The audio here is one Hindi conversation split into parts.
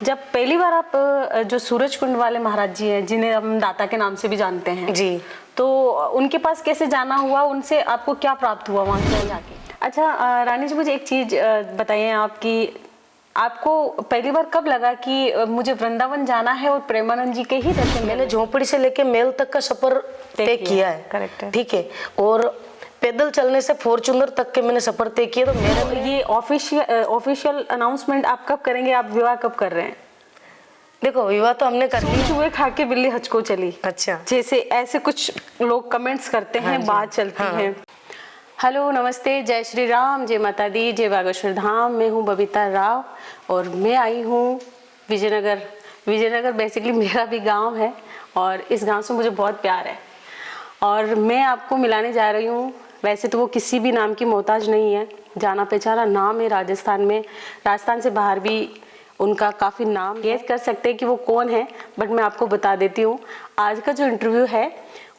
जब पहली बार आप जो सूरज कुंड वाले महाराज जी हैं, जिन्हें हम दाता के नाम से भी जानते हैं जी, तो उनके पास कैसे जाना हुआ, उनसे आपको क्या प्राप्त हुआ वहां से जाके? अच्छा रानी जी, मुझे एक चीज बताइए आप कि आपको पहली बार कब लगा कि मुझे वृंदावन जाना है और प्रेमानंद जी के ही दर्शन? मैंने झोपड़ी से लेके महल तक का सफर तय किया है। करेक्ट है, ठीक है। और पैदल चलने से फॉर्च्यूनर तक के मैंने सफर तय किया। तो मेरे ये ऑफिशियल अनाउंसमेंट आप कब करेंगे? आप विवाह कब कर रहे हैं? देखो, विवाह तो हमने कर लिया। चूहे खा के बिल्ली हचको चली, अच्छा, जैसे ऐसे कुछ लोग कमेंट्स करते हैं, बात चलती है। हेलो, नमस्ते, जय श्री राम, जय माता दी, जय बागेश्वर धाम। मैं हूँ बबीता राव और मैं आई हूँ विजयनगर। विजयनगर बेसिकली मेरा भी गांव है और इस गांव से मुझे बहुत प्यार है और मैं आपको मिलाने जा रही हूँ। वैसे तो वो किसी भी नाम की मोहताज नहीं है, जाना पहचाना नाम है राजस्थान में, राजस्थान से बाहर भी उनका काफ़ी नाम। गेस कर सकते हैं कि वो कौन है, बट मैं आपको बता देती हूँ। आज का जो इंटरव्यू है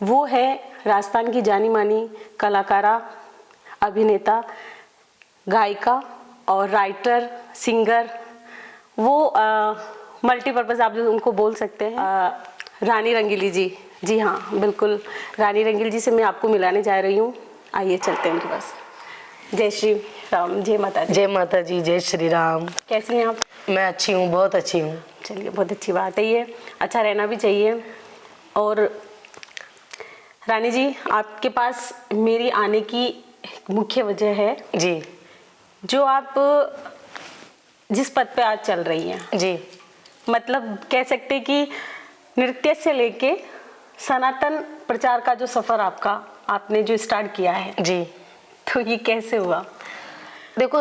वो है राजस्थान की जानी मानी कलाकारा, अभिनेता, गायिका और राइटर, सिंगर, वो मल्टीपर्पज़ आप जो उनको बोल सकते हैं, रानी रंगीली जी। जी हाँ, बिल्कुल, रानी रंगीली जी से मैं आपको मिलाने जा रही हूँ। आइए चलते हैं उनके पास। जय श्री राम, जय माता दी। जय माता जी, जय श्री राम। कैसी हैं आप? मैं अच्छी हूँ, बहुत अच्छी हूँ। चलिए, बहुत अच्छी बात है, ये अच्छा रहना भी चाहिए। और रानी जी, आपके पास मेरी आने की मुख्य वजह है जी, जो आप जिस पद पे आज चल रही हैं। जी, मतलब कह सकते हैं कि नृत्य से लेके सनातन प्रचार का जो सफर आपने जो स्टार्ट किया है, जी, तो ये कैसे हुआ? देखो,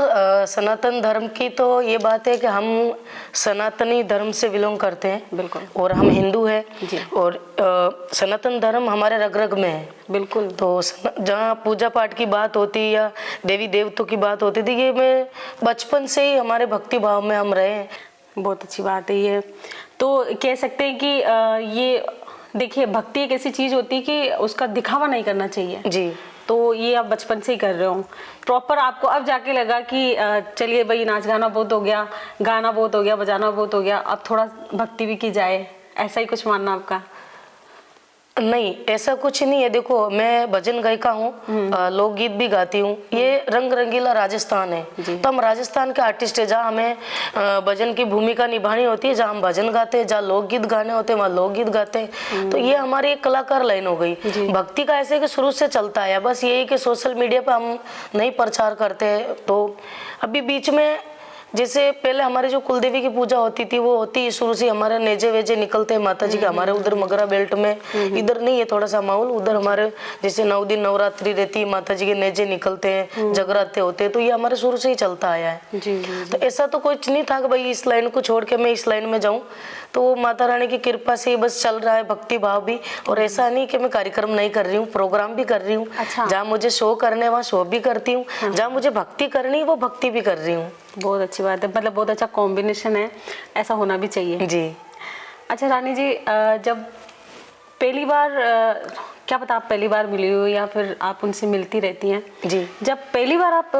सनातन धर्म की तो ये बात है कि हम सनातनी धर्म से बिलोंग करते हैं। बिल्कुल। और हम हिंदू हैं जी। और सनातन धर्म हमारे रग रग में है। बिल्कुल। तो जहाँ पूजा पाठ की बात होती या देवी देवताओं की बात होती थी, ये मैं बचपन से ही हमारे भक्ति भाव में हम रहे हैं। बहुत अच्छी बात है ये। तो कह सकते हैं कि ये देखिए, भक्ति एक ऐसी चीज होती है कि उसका दिखावा नहीं करना चाहिए। जी। तो ये आप बचपन से ही कर रहे हो प्रॉपर। आपको अब जाके लगा कि चलिए भाई, नाच गाना बहुत हो गया, गाना बहुत हो गया, बजाना बहुत हो गया, अब थोड़ा भक्ति भी की जाए, ऐसा ही कुछ मानना आपका? नहीं, ऐसा कुछ नहीं है। देखो, मैं भजन गायिका हूँ, लोकगीत भी गाती हूँ। ये रंग रंगीला राजस्थान है, तो हम राजस्थान के आर्टिस्ट है। जहाँ हमें भजन की भूमिका निभानी होती है, जहाँ हम भजन गाते हैं, जहाँ लोकगीत गाने होते हैं वहाँ लोकगीत गाते हैं। तो ये हमारी एक कलाकार लाइन हो गई। भक्ति का ऐसे कि शुरू से चलता है, बस यही कि सोशल मीडिया पे हम नहीं प्रचार करते। तो अभी बीच में जैसे पहले हमारे जो कुलदेवी की पूजा होती थी वो होती है शुरू से, हमारे नेजे वेजे निकलते हैं माता जी के। हमारे उधर मगरा बेल्ट में इधर नहीं है थोड़ा सा माहौल, उधर हमारे जैसे 9 दिन नवरात्रि रहती है, माता जी के नेजे निकलते हैं, जगराते होते हैं। तो ये हमारे शुरू से ही चलता आया है। जी। तो ऐसा तो कुछ नहीं था कि भाई इस लाइन को छोड़ के मैं इस लाइन में जाऊं। तो वो माता रानी की कृपा से ही बस चल रहा है भक्ति भाव भी। और ऐसा नहीं कि मैं कार्यक्रम नहीं कर रही हूँ, प्रोग्राम भी कर रही हूँ। अच्छा। जहाँ मुझे शो करने वहाँ शो भी करती हूँ, जहाँ मुझे भक्ति करनी वो भक्ति भी कर रही हूँ। बहुत अच्छी बात है, मतलब बहुत अच्छा कॉम्बिनेशन है, ऐसा होना भी चाहिए। जी। अच्छा रानी जी, जब पहली बार क्या पता आप पहली बार मिली हो या फिर आप उनसे मिलती रहती हैं। जी। जब पहली बार आप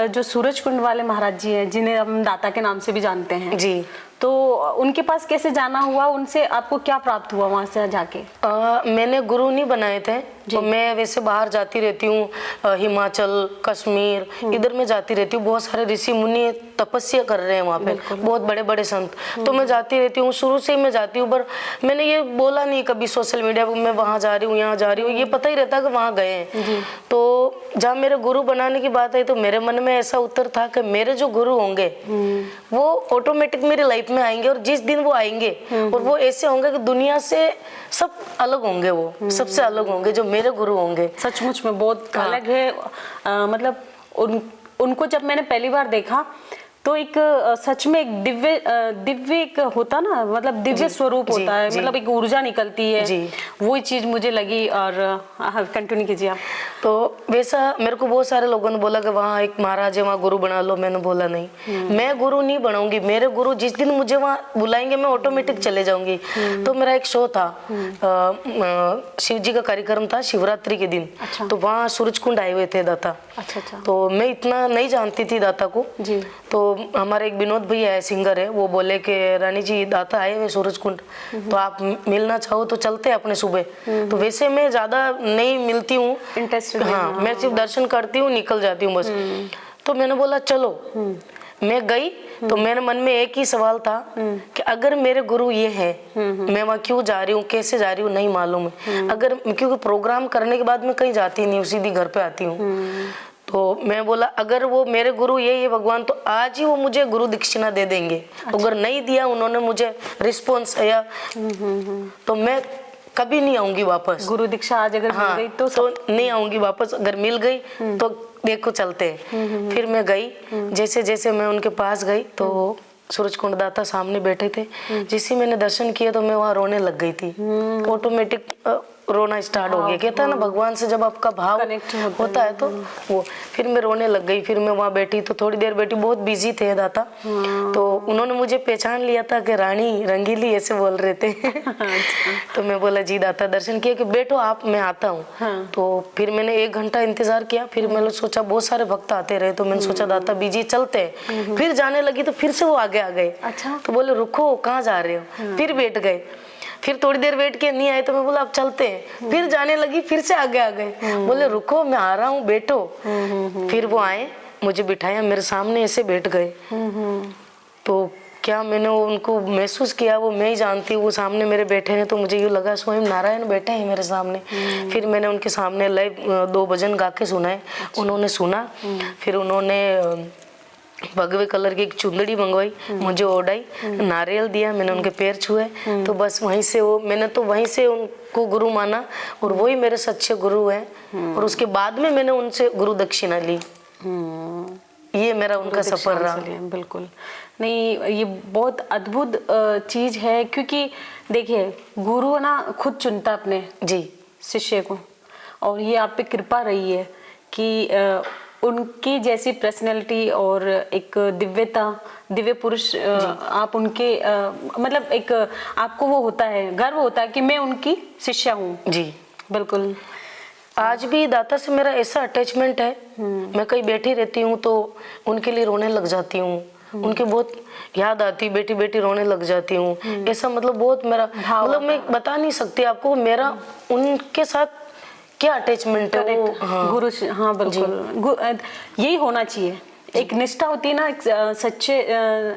जो सूरज कुंड वाले महाराज जी हैं, जिन्हें हम दाता के नाम से भी जानते हैं, जी, तो उनके पास कैसे जाना हुआ, उनसे आपको क्या प्राप्त हुआ वहां से जाके? मैंने गुरु नहीं बनाए थे। तो मैं वैसे बाहर जाती रहती हूँ, हिमाचल, कश्मीर, इधर मैं जाती रहती हूँ। बहुत सारे ऋषि मुनि तपस्या कर रहे हैं वहाँ पे, बहुत बड़े बड़े संत। तो मैं जाती रहती हूँ, शुरू से ही मैं जाती हूँ। पर मैंने ये बोला नहीं कभी सोशल मीडिया पर मैं वहाँ जा रही हूँ, यहाँ जा रही हूँ। ये पता ही रहता कि वहाँ गए हैं। तो जहाँ मेरे गुरु बनाने की बात आई तो मेरे मन में ऐसा उत्तर था कि मेरे जो गुरु होंगे वो ऑटोमेटिक मेरी लाइफ में आएंगे। और जिस दिन वो आएंगे और वो ऐसे होंगे कि दुनिया से सब अलग होंगे, वो सबसे अलग होंगे जो मेरे गुरु होंगे। सचमुच में बहुत अलग है। मतलब उनको जब मैंने पहली बार देखा तो एक सच में एक दिव्य एक होता ना, मतलब दिव्य स्वरूप होता है, मतलब एक ऊर्जा निकलती है, वो चीज मुझे लगी। और कंटिन्यू कीजिए आप। तो वैसा मेरे को बहुत सारे लोगों ने बोला कि वहाँ एक महाराज है, वहाँ गुरु बना लो। मैंने बोला नहीं, मैं गुरु नहीं बनाऊंगी। मेरे गुरु जिस दिन मुझे वहाँ बुलाएंगे मैं ऑटोमेटिक चले जाऊंगी। तो मेरा एक शो था, शिव जी का कार्यक्रम था शिवरात्रि के दिन। अच्छा। तो वहाँ सूरज कुंड आए हुए थे दाता। अच्छा। तो मैं इतना नहीं जानती थी दाता को। जी। तो हमारे एक विनोद भैया है, सिंगर है, वो बोले कि रानी जी दाता आए हुए सूरज कुंड, तो आप मिलना चाहो तो चलते हैं अपने सुबह। तो वैसे मैं ज़्यादा नहीं मिलती हूँ, इंटरेस्ट, हाँ मैं सिर्फ दर्शन करती हूँ, निकल जाती हूँ बस। तो मैंने बोला चलो, मैं गई। तो मेरे मन में एक ही सवाल था कि अगर मेरे गुरु ये है, मैं वहाँ क्यों जा रही हूँ, कैसे जा रही हूँ नहीं मालूम है। अगर क्योंकि प्रोग्राम करने के बाद मैं कहीं जाती नहीं हूँ, सीधी घर पे आती हूँ। तो मैं बोला अगर वो मेरे गुरु ये भगवान, तो आज ही वो मुझे गुरु दक्षिणा दे देंगे। तो अगर नहीं दिया उन्होंने मुझे रिस्पॉन्स या तो मैं कभी नहीं आऊंगी वापस। गुरु दीक्षा आज अगर हाँ, मिल गई तो नहीं आऊंगी वापस। अगर मिल गई तो देखो चलते हैं। फिर मैं गई, जैसे जैसे मैं उनके पास गई तो सूरज कुंड दाता सामने बैठे थे। जैसे मैंने दर्शन किया तो मैं वहाँ रोने लग गई थी। ऑटोमेटिक रोना स्टार्ट हो गया। कहता है ना भगवान से जब आपका भाव कनेक्ट होता है तो वो, फिर मैं रोने लग गई। फिर मैं वहाँ बैठी तो थोड़ी देर बैठी, बहुत बिजी थे दाता। तो उन्होंने मुझे पहचान लिया था कि रानी रंगीली ऐसे बोल रहे थे। तो मैं बोला जी दाता, दर्शन किया कि बैठो आप, मैं आता हूँ। तो फिर मैंने 1 घंटा इंतजार किया। फिर मैंने सोचा बहुत सारे भक्त आते रहे, तो मैंने सोचा दाता बिजी चलते हैं। फिर जाने लगी तो फिर से वो आगे आ गए। अच्छा। तो बोले रुको कहाँ जा रहे हो। फिर बैठ गए। फिर थोड़ी देर वेट किया, नहीं आए तो मैं बोला अब चलते हैं। फिर जाने लगी, फिर से आगे आ गए। बोले रुको मैं आ रहा हूँ, बैठो। फिर वो आए, मुझे बिठाया, मेरे सामने ऐसे बैठ गए। तो क्या मैंने उनको महसूस किया वो मैं ही जानती हूँ। वो सामने मेरे बैठे हैं तो मुझे यूँ लगा स्वयं नारायण बैठे हैं मेरे सामने। फिर मैंने उनके सामने लाइव 2 भजन गा के सुनाए। उन्होंने सुना। फिर उन्होंने भगवे कलर की एक चुंदड़ी मंगवाई, मुझे ओढ़ाई, नारियल दिया, मैंने उनके पैर छुए। तो बस वहीं से वो, मैंने तो वहीं से उनको गुरु माना और वही मेरे सच्चे गुरु हैं। और उसके बाद में मैंने उनसे गुरु दक्षिणा ली। ये मेरा उनका सफर रहा। बिल्कुल नहीं, ये बहुत अद्भुत चीज है। क्योंकि देखिए गुरु ना खुद चुनता अपने जी शिष्य को, और ये आप पे कृपा रही है कि उनकी जैसी पर्सनैलिटी और एक दिव्यता, दिव्य पुरुष आप उनके मतलब एक आपको वो होता है, गर्व होता है कि मैं उनकी शिष्या हूँ। जी बिल्कुल। आज भी दाता से मेरा ऐसा अटैचमेंट है, मैं कहीं बैठी रहती हूँ तो उनके लिए रोने लग जाती हूँ। उनकी बहुत याद आती, बेटी बेटी रोने लग जाती हूँ। ऐसा मतलब बहुत मेरा मतलब मैं बता नहीं सकती आपको मेरा उनके साथ क्या अटैचमेंट है वो। हाँ। गुरु, हाँ बिल्कुल यही होना चाहिए। एक निष्ठा होती है ना एक सच्चे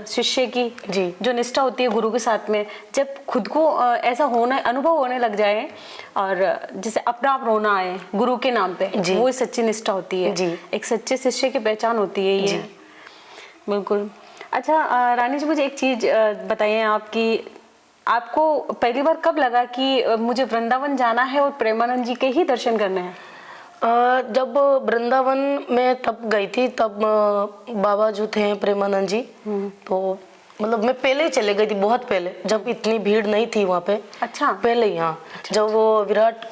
शिष्य की, जी, जो निष्ठा होती है गुरु के साथ में, जब खुद को ऐसा होना अनुभव होने लग जाए और जैसे अपना आप रोना आए गुरु के नाम पे, वो सच्ची निष्ठा होती है। जी। एक सच्चे शिष्य की पहचान होती है ये। बिल्कुल। अच्छा रानी जी, मुझे एक चीज बताइए आपकी, आपको पहली बार कब लगा कि मुझे वृंदावन जाना है और प्रेमानंद जी के ही दर्शन करने हैं? जब वृंदावन में तब गई थी, तब बाबा जो थे प्रेमानंद जी, तो मतलब मैं पहले ही चले गई थी, बहुत पहले, जब इतनी भीड़ नहीं थी वहाँ पे। अच्छा। पहले ही, हाँ। जब वो विराट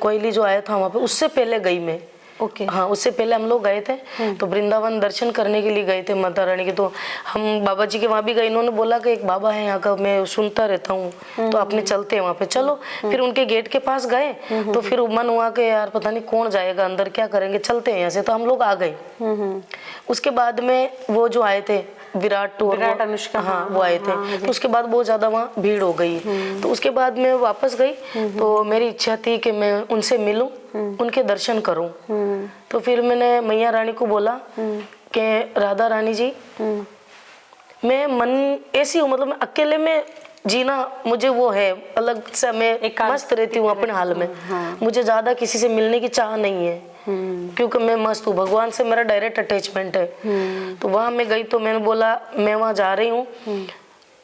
कोहली जो आया था वहाँ पे, उससे पहले गई मैं। ओके। हाँ, उससे पहले हम लोग गए थे। तो वृंदावन दर्शन करने के लिए गए थे माता रानी के। तो हम बाबा जी के वहाँ भी गए। इन्होंने बोला कि एक बाबा है यहाँ का, मैं सुनता रहता हूँ, तो आपने चलते हैं वहाँ पे, चलो। फिर उनके गेट के पास गए तो फिर मन हुआ कि यार पता नहीं कौन जाएगा अंदर, क्या करेंगे, चलते हैं यहाँ से। तो हम लोग आ गए। उसके बाद में वो जो आए थे विराट अनुष्का, हाँ वो आए थे। तो उसके बाद बहुत ज्यादा वहाँ भीड़ हो गई। तो उसके बाद मैं वापस गई। तो मेरी इच्छा थी कि मैं उनसे मिलूं, उनके दर्शन करूं। तो फिर मैंने मैया रानी को बोला कि राधा रानी जी, मैं मन ऐसी हूँ, मतलब मैं अकेले में जीना मुझे वो है अलग सा, मैं मस्त रहती हूँ अपने हाल में। मुझे ज्यादा किसी से मिलने की चाह नहीं है, क्योंकि मैं मस्त हूँ, भगवान से मेरा डायरेक्ट अटैचमेंट है। तो वहां मैं गई तो मैंने बोला मैं वहां जा रही हूँ,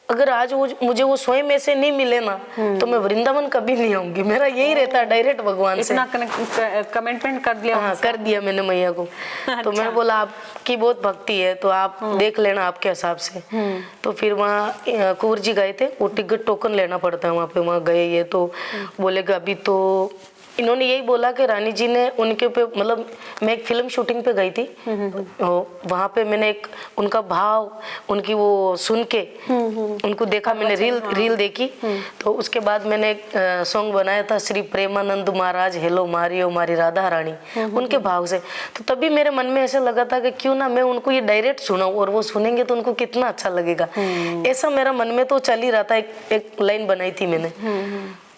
अगर आज मुझे वो स्वयं ऐसे नहीं मिले ना तो मैं वृंदावन कभी नहीं आऊंगी। मेरा यही रहता है डायरेक्ट भगवान से। इतना कमिटमेंट कर दिया? हाँ, कर दिया मैंने मैया को। तो मैंने बोला आपकी बहुत भक्ति है तो आप देख लेना आपके हिसाब से। तो फिर वहाँ कुंवर जी गए थे, वो टिकट टोकन लेना पड़ता है वहाँ पे। वहाँ गए ये तो बोले कि अभी तो इन्होंने यही बोला कि रानी जी ने उनके पे, मतलब मैं एक फिल्म शूटिंग पे गई थी, वहां पे मैंने एक उनका भाव, उनकी वो सुन के उनको देखा, मैंने रील देखी, तो उसके बाद मैंने एक सॉन्ग बनाया था, श्री प्रेमानंद महाराज हेलो मारियो मारी राधा रानी, उनके भाव से। तो तभी मेरे मन में ऐसा लगा था कि क्यों ना मैं उनको ये डायरेक्ट सुनाऊं, और वो सुनेंगे तो उनको कितना अच्छा लगेगा। ऐसा मेरा मन में तो चल ही रहा था, एक लाइन बनाई थी मैंने।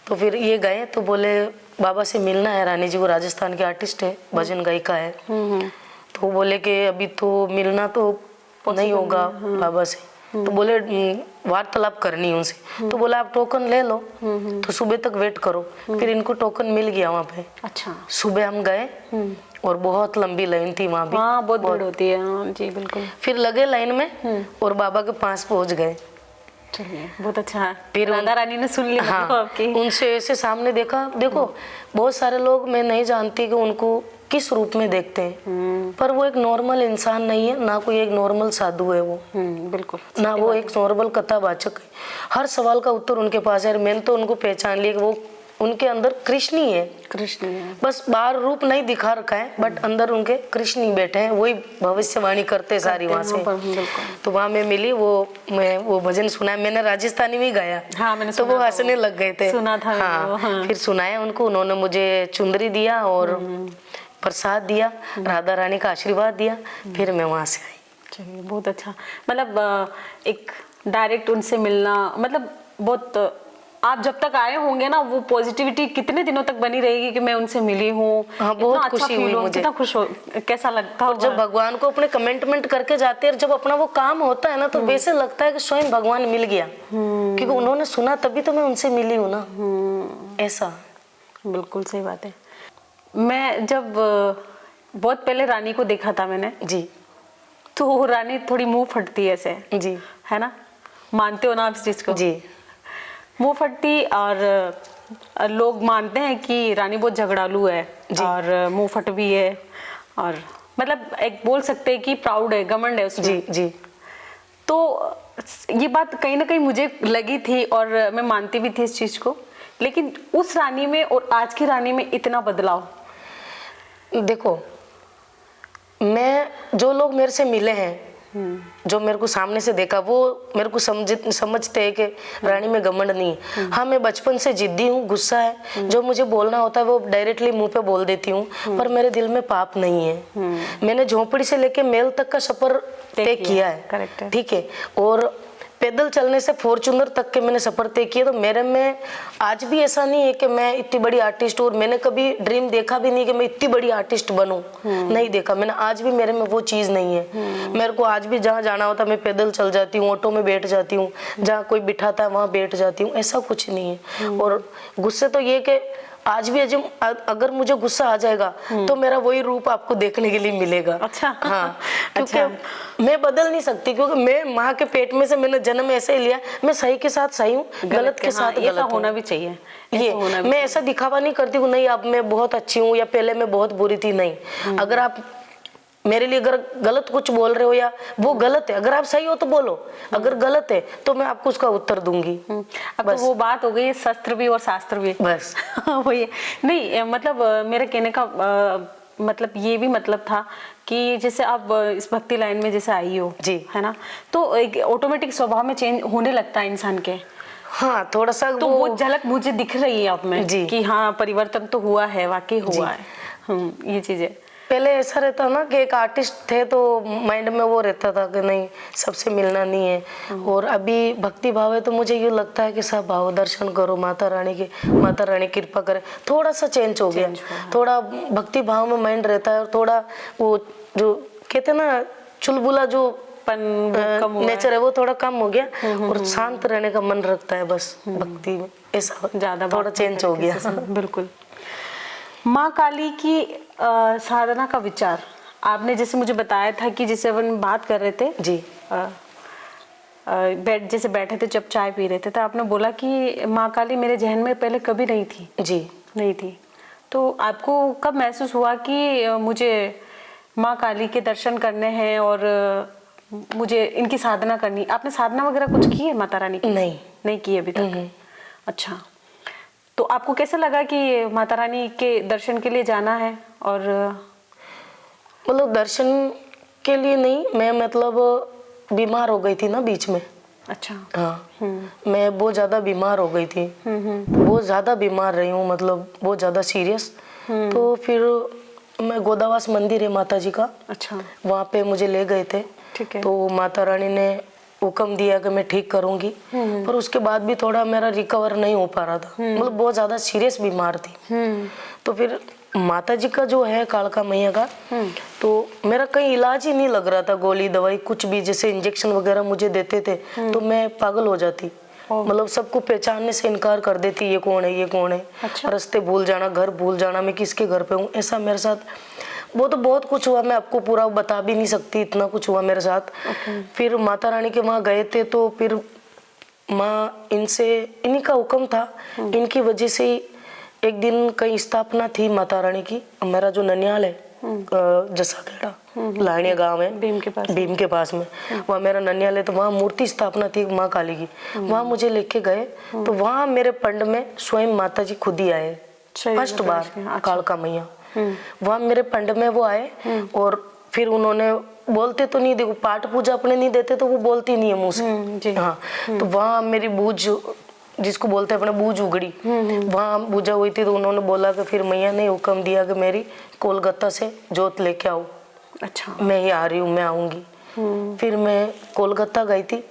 तो फिर ये गए तो बोले बाबा से मिलना है, रानी जी वो राजस्थान के आर्टिस्ट है, भजन गायिका है। तो वो बोले कि अभी तो मिलना तो नहीं होगा बाबा से, तो बोले वार्तालाप करनी है उनसे। तो बोला आप टोकन ले लो, तो सुबह तक वेट करो। फिर इनको टोकन मिल गया वहाँ पे। अच्छा, सुबह हम गए और बहुत लंबी लाइन थी वहाँ भी। हाँ, बहुत भीड़ होती है। हाँ जी, बिल्कुल। फिर लगे लाइन में और बाबा के पास पहुँच गए। चलिए, बहुत अच्छा। फिर राधा रानी ने सुन ली। हाँ, आपकी। उनसे ऐसे सामने देखा। देखो बहुत सारे लोग, मैं नहीं जानती कि उनको किस रूप में देखते हैं, पर वो एक नॉर्मल इंसान नहीं है, ना कोई एक नॉर्मल साधु है वो। बिल्कुल। ना वो एक नॉर्मल कथावाचक है। हर सवाल का उत्तर उनके पास है। मैंने तो उनको पहचान लिया कि वो उनके अंदर कृष्ण ही है। कृष्ण है। बस बाहर रूप नहीं दिखा रखा है, बट अंदर उनके कृष्ण ही बैठे हैं, वही भविष्यवाणी करते सारी वहाँ से। तो वहाँ मैं मिली, मैं वो भजन सुनाया, मैंने राजस्थानी में गाया। हाँ, मैंने तो वो हंसने लग गए थे। सुना था। हाँ, फिर सुनाया उनको, उन्होंने मुझे चुंदरी दिया और प्रसाद दिया, राधा रानी का आशीर्वाद दिया। फिर मैं वहाँ से आई। चलिए, बहुत अच्छा। मतलब एक डायरेक्ट उनसे मिलना, मतलब बहुत, आप जब तक आए होंगे ना, वो पॉजिटिविटी कितने दिनों तक बनी रहेगी कि मैं उनसे मिली हूँ। हाँ, बहुत खुशी हुई मुझे। कितना खुश हो, कैसा लगता है। और जब भगवान को अपने कमेंटमेंट करके जाते हैं, जब अपना वो काम होता है ना, तो वैसे लगता है कि स्वयं भगवान मिल गया, क्योंकि उन्होंने सुना तभी तो मैं उनसे मिली हूँ ना। ऐसा बिल्कुल सही बात है। मैं जब बहुत पहले रानी को देखा था मैंने जी, तो रानी थोड़ी मुंह फटती है ऐसे, जी, है ना? मानते हो ना आप इस चीज को? जी। मुंह फटती, और लोग मानते हैं कि रानी बहुत झगड़ालू है और मुंह फट भी है, और मतलब एक बोल सकते हैं कि प्राउड है, घमंड है उसमें। जी, जी। तो ये बात कहीं ना कहीं मुझे लगी थी और मैं मानती भी थी इस चीज को, लेकिन उस रानी में और आज की रानी में इतना बदलाव। देखो, मैं, जो लोग मेरे से मिले हैं, जो मेरे को सामने से देखा, वो मेरे को समझते हैं कि रानी में घमंड नहीं है। हाँ, मैं बचपन से जिद्दी हूँ, गुस्सा है, जो मुझे बोलना होता है वो डायरेक्टली मुंह पे बोल देती हूँ, पर मेरे दिल में पाप नहीं है। मैंने झोपड़ी से लेके महल तक का सफर तय किया है। करेक्ट है। ठीक है, और पैदल चलने से फॉर्च्यूनर तक के मैंने सफर तय किया। तो मेरे में आज भी ऐसा नहीं है कि मैं इतनी बड़ी आर्टिस्ट हूँ, और मैंने कभी ड्रीम देखा भी नहीं कि मैं इतनी बड़ी आर्टिस्ट बनूं। नहीं देखा मैंने, आज भी मेरे में वो चीज़ नहीं है। मेरे को आज भी जहाँ जाना होता मैं पैदल चल जाती हूँ, ऑटो में बैठ जाती हूँ, जहाँ कोई बिठाता है वहाँ बैठ जाती हूँ, ऐसा कुछ नहीं है। और गुस्से तो ये कि आज भी अगर मुझे गुस्सा आ जाएगा तो मेरा वही रूप आपको देखने के लिए मिलेगा। अच्छा। हाँ, क्योंकि मैं बदल नहीं सकती, क्योंकि मैं माँ के पेट में से मैंने जन्म ऐसे ही लिया। मैं सही के साथ सही हूँ, गलत के साथ गलत हूँ। होना भी चाहिए ये मैं ऐसा दिखावा नहीं करती हूँ, नहीं अब मैं बहुत अच्छी हूँ या पहले मैं बहुत बुरी थी, नहीं। अगर आप मेरे लिए अगर गलत कुछ बोल रहे हो या वो गलत है, अगर आप सही हो तो बोलो, अगर गलत है तो मैं आपको उसका उत्तर दूंगी। अब तो वो बात हो गई, शस्त्र भी और शास्त्र भी, बस। वही नहीं, मतलब मेरे कहने का मतलब ये भी मतलब था कि जैसे आप इस भक्ति लाइन में जैसे आई हो जी, है ना, तो एक ऑटोमेटिक स्वभाव में चेंज होने लगता है इंसान के। हाँ, थोड़ा सा तो वो झलक मुझे दिख रही है आप में कि हाँ परिवर्तन तो हुआ है, वाकई हुआ है। ये चीजें पहले ऐसा रहता ना कि एक आर्टिस्ट थे तो माइंड में वो रहता था कि नहीं सबसे मिलना नहीं है, और अभी भक्ति भाव है तो मुझे यूँ लगता है कि सब भाव दर्शन करो माता रानी के, माता रानी कृपा करे। थोड़ा सा चेंज हो गया, थोड़ा भक्ति भाव में माइंड रहता है, और थोड़ा वो जो कहते हैं ना चुलबुला जो नेचर है वो थोड़ा कम हो गया, और शांत रहने का मन रखता है बस भक्ति में, ऐसा ज्यादा थोड़ा चेंज हो गया। बिल्कुल। माँ काली की साधना का विचार आपने जैसे मुझे बताया था कि जैसे अपन बात कर रहे थे जी, जैसे बैठे थे जब चाय पी रहे थे, तो आपने बोला कि माँ काली मेरे जहन में पहले कभी नहीं थी। जी, नहीं थी। तो आपको कब महसूस हुआ कि मुझे माँ काली के दर्शन करने हैं और मुझे इनकी साधना करनी? आपने साधना वगैरह कुछ की है माता रानी की? नहीं की अभी तक। अच्छा, तो आपको कैसा लगा कि माता रानी के दर्शन के लिए जाना है? और मतलब दर्शन के लिए नहीं, मैं मतलब बीमार हो गई थी ना बीच में। अच्छा। हाँ, मैं बहुत ज़्यादा बीमार हो गई थी, बहुत ज़्यादा बीमार रही हूँ, मतलब बहुत ज़्यादा सीरियस। तो फिर मैं गोदावास मंदिर है माता जी का, अच्छा, वहाँ पे मुझे ले गए थे। ठीक है। तो माता रानी ने हुक्म दिया कि मैं ठीक करूँगी, पर उसके बाद भी थोड़ा मेरा रिकवर नहीं हो पा रहा था, मतलब बहुत ज़्यादा सीरियस बीमार थी। तो फिर माता जी का जो है कालका मैया का, तो मेरा कहीं इलाज ही नहीं लग रहा था, गोली दवाई कुछ भी, जैसे इंजेक्शन वगैरह मुझे देते थे तो मैं पागल हो जाती, मतलब सबको पहचानने से इनकार कर देती, ये कौन है, ये कौन है। अच्छा। रास्ते भूल जाना, घर भूल जाना, मैं किसके घर पे हूँ, ऐसा मेरे साथ वो तो बहुत कुछ हुआ, मैं आपको पूरा बता भी नहीं सकती, इतना कुछ हुआ मेरे साथ। फिर माता रानी के वहाँ गए थे, तो फिर माँ इनसे, इन्हीं का हुक्म था, इनकी वजह से ही एक दिन कहीं स्थापना थी माता रानी की। मेरा जो ननियाल है जसाखेड़ा, लाड़िया गांव है भीम के पास में, वहाँ मेरा ननियाल है। तो वहाँ मूर्ति स्थापना थी माँ काली की, वहाँ मुझे लेके गए। तो वहाँ मेरे पंड में स्वयं माता जी खुद ही आए, फर्स्ट बार कालका मैया, वहाँ मेरे पंड में वो आए। और फिर उन्होंने, बोलते तो नहीं, देखो पाठ पूजा अपने नहीं देते तो वो बोलती नहीं है मुँह से। हाँ, तो वहाँ मेरी बूझ, जिसको बोलते हैं अपने बूझ उगड़ी, वहाँ पूजा हुई थी। तो उन्होंने बोला कि फिर मैया ने हुक्म दिया कि मेरी कोलकाता से जोत लेके आओ। अच्छा, मैं ही आ रही हूँ, मैं आऊँगी। फिर मैं कोलकाता गई थी,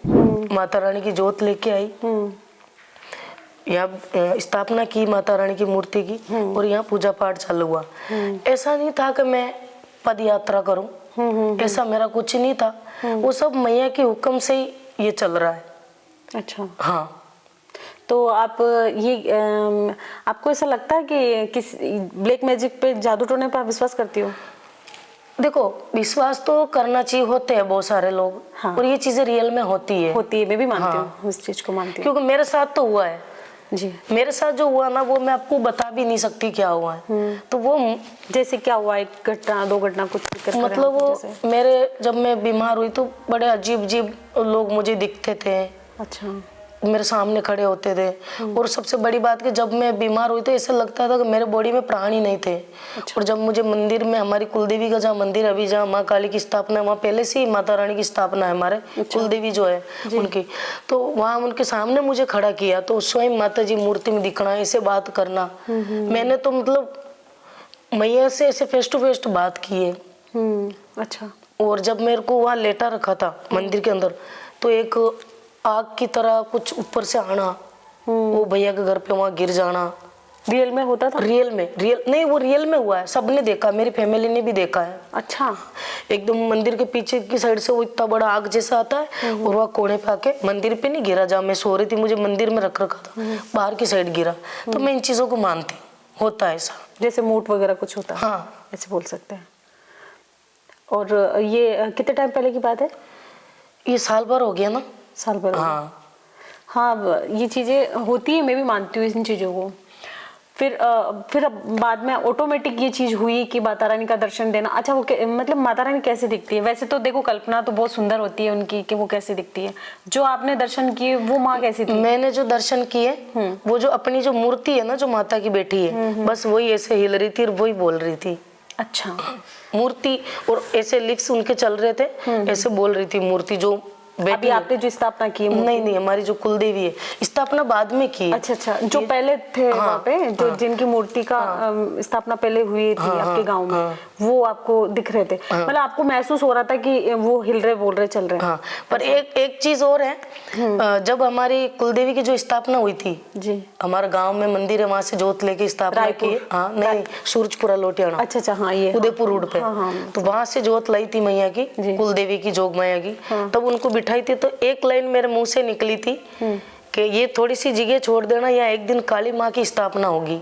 माता रानी की जोत लेके आई, यहाँ स्थापना की माता रानी की मूर्ति की, और यहाँ पूजा पाठ चालू हुआ। ऐसा नहीं था कि मैं पद यात्रा करूं, ऐसा मेरा कुछ नहीं था, वो सब मैया के हुक्म से ही ये चल रहा है। अच्छा। हाँ। तो आप ये आपको ऐसा लगता है कि किस ब्लैक मैजिक पे, जादू टोने पे आप विश्वास करती हो? देखो, विश्वास तो करना चाहिए, होते हैं बहुत सारे लोग। हाँ। और ये चीजें रियल में होती है, मैं भी मानती हूँ, इस चीज को मानती हूँ, क्योंकि मेरे साथ तो हुआ है जी। मेरे साथ जो हुआ ना, वो मैं आपको बता भी नहीं सकती क्या हुआ है। तो वो जैसे क्या हुआ, एक घटना, दो घटना, कुछ मतलब वो मेरे, जब मैं बीमार हुई तो बड़े अजीब अजीब लोग मुझे दिखते थे। अच्छा। मेरे सामने खड़े होते थे। और सबसे बड़ी बात कि जब मैं बीमार हुई तो ऐसा लगता था कि मेरे बॉडी में प्राण ही नहीं थे। अच्छा। और जब मुझे मंदिर में, हमारी कुलदेवी का जहाँ मंदिर अभी, जहाँ माँ काली की स्थापना है, वहाँ पहले से ही माता रानी की स्थापना है, हमारे कुलदेवी जो है उनकी, तो वहाँ उनके सामने मुझे खड़ा किया, तो स्वयं माता जी मूर्ति में दिखना, ऐसे बात करना, मैंने तो मतलब मैया से ऐसे फेस टू फेस बात की है। अच्छा। और जब मेरे को वहाँ लेटा रखा था मंदिर के अंदर, तो एक आग की तरह कुछ ऊपर से आना, वो भैया के घर पे वहाँ गिर जाना। रियल में होता था? रियल नहीं, वो रियल में हुआ है, सबने देखा, मेरी फैमिली ने भी देखा है। अच्छा। एकदम मंदिर के पीछे की साइड से वो इतना बड़ा आग जैसा आता है, और वहाँ कोने पे आके, मंदिर पे नहीं गिरा जहाँ मैं सो रही थी, मुझे मंदिर में रखा था, बाहर की साइड गिरा। तो मैं इन चीजों को मानती हूँ, होता है ऐसा, जैसे मूट वगैरह कुछ होता है। हाँ, ऐसे बोल सकते हैं। और ये कितने टाइम पहले की बात है? ये साल भर हो गया ना। साल भर? हाँ, ये चीजें होती है, मैं भी मानती हूँ इन चीजों को। फिर अब बाद में ऑटोमेटिक ये चीज हुई कि माता रानी का दर्शन देना। अच्छा, वो मतलब माता रानी कैसे दिखती है? वैसे तो देखो, कल्पना तो बहुत सुंदर होती है उनकी कि वो कैसे दिखती है। जो आपने दर्शन किए वो माँ कैसी थी? मैंने जो दर्शन किए, वो जो अपनी जो मूर्ति है ना, जो माता की बेटी है, बस वही ऐसे हिल रही थी और वही बोल रही थी। अच्छा। मूर्ति, और ऐसे लिप्स उनके चल रहे थे, ऐसे बोल रही थी मूर्ति। जो अभी आपने जो स्थापना की? नहीं, हमारी जो कुलदेवी है, स्थापना बाद में की। अच्छा, जो पहले थे वहाँ पे, जो जिनकी मूर्ति का स्थापना पहले हुई थी आपके गांव में, वो आपको दिख रहे थे? मतलब आपको महसूस हो रहा था कि वो हिल रहे, बोल रहे, चल रहे? पर एक चीज और है, जब हमारी कुलदेवी की जो स्थापना हुई थी जी, हमारे गाँव में मंदिर है, वहाँ से जोत लेके स्थापना की। हाँ, नहीं, सूरजपुरा लोटियाना। अच्छा। हाँ, ये उदयपुर रोड पे। तो वहाँ से जोत लाई थी मैया की, कुलदेवी की, जोग मैया की। तब उनको बिठाई थी, तो एक लाइन मेरे मुंह से निकली थी कि ये थोड़ी सी जगह छोड़ देना, या एक दिन काली माँ की स्थापना होगी।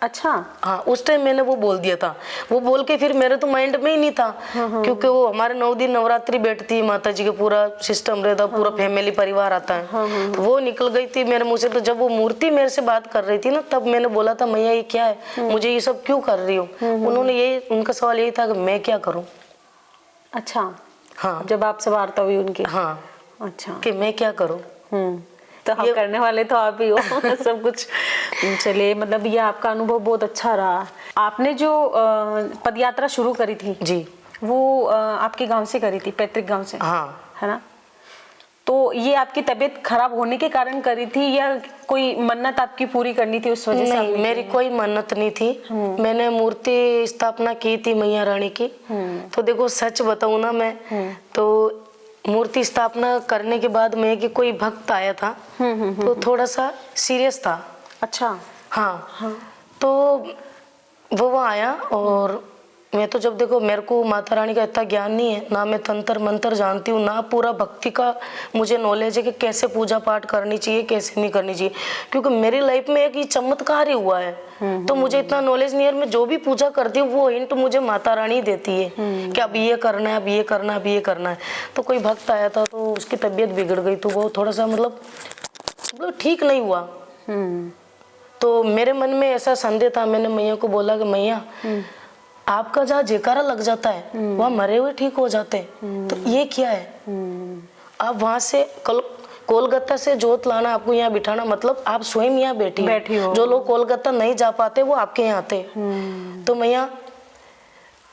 अच्छा। हाँ, उस टाइम मैंने वो बोल दिया था। वो बोल के फिर मेरे तो माइंड में ही नहीं था, क्योंकि वो हमारे 9 दिन नवरात्रि बैठती माता जी का पूरा सिस्टम रहता, पूरा फैमिली परिवार आता है। तो वो निकल गई थी मेरे मुंह से। तो जब वो मूर्ति मेरे से बात कर रही थी ना, तब मैंने बोला था, मैया ये क्या है, मुझे ये सब क्यों कर रही हो? उन्होंने ये, उनका सवाल यही था कि मैं क्या करूँ। अच्छा। हाँ, जब आपसे वार्ता हुई उनकी? हाँ। अच्छा, कि मैं क्या करूँ। तो हम करने वाले तो आप ही हो सब कुछ। चलिए, मतलब ये आपका अनुभव बहुत अच्छा रहा। आपने जो पद यात्रा शुरू करी थी जी, वो आपके गांव से करी थी, पैतृक गांव से, हाँ। है ना? तो ये आपकी तबीयत खराब होने के कारण करी थी या कोई मन्नत आपकी पूरी करनी थी उस वजह से? नहीं, मेरी कोई मन्नत नहीं थी। मैंने मूर्ति स्थापना की थी मैया रानी की। तो देखो, सच बताऊं ना मैं, तो मूर्ति स्थापना करने के बाद में कि कोई भक्त आया था तो थोड़ा सा सीरियस था। अच्छा। हाँ। तो वो वहाँ आया और मैं तो जब देखो, मेरे को माता रानी का इतना ज्ञान नहीं है, ना मैं तंत्र मंत्र जानती हूँ, ना पूरा भक्ति का मुझे नॉलेज है कि कैसे पूजा पाठ करनी चाहिए, कैसे नहीं करनी चाहिए, क्योंकि मेरी लाइफ में एक ही चमत्कार ही हुआ है। तो मुझे इतना नॉलेज नहीं है। मैं जो भी पूजा करती हूँ वो हिंट मुझे माता रानी देती है कि अब ये करना है, अब ये करना है, अब ये करना है। तो कोई भक्त आया था तो उसकी तबीयत बिगड़ गई, तो वो थोड़ा सा मतलब ठीक नहीं हुआ। तो मेरे मन में ऐसा संदेह था, मैंने मैया को बोला कि मैया, आपका जहाँ जयकारा लग जाता है वहाँ मरे हुए ठीक हो जाते हैं, तो ये क्या है? आप वहां से कोलकाता से जोत लाना, आपको यहाँ बिठाना, मतलब आप स्वयं यहाँ बैठी हो। जो लोग कोलकाता नहीं जा पाते वो आपके यहाँ आते। तो मैया,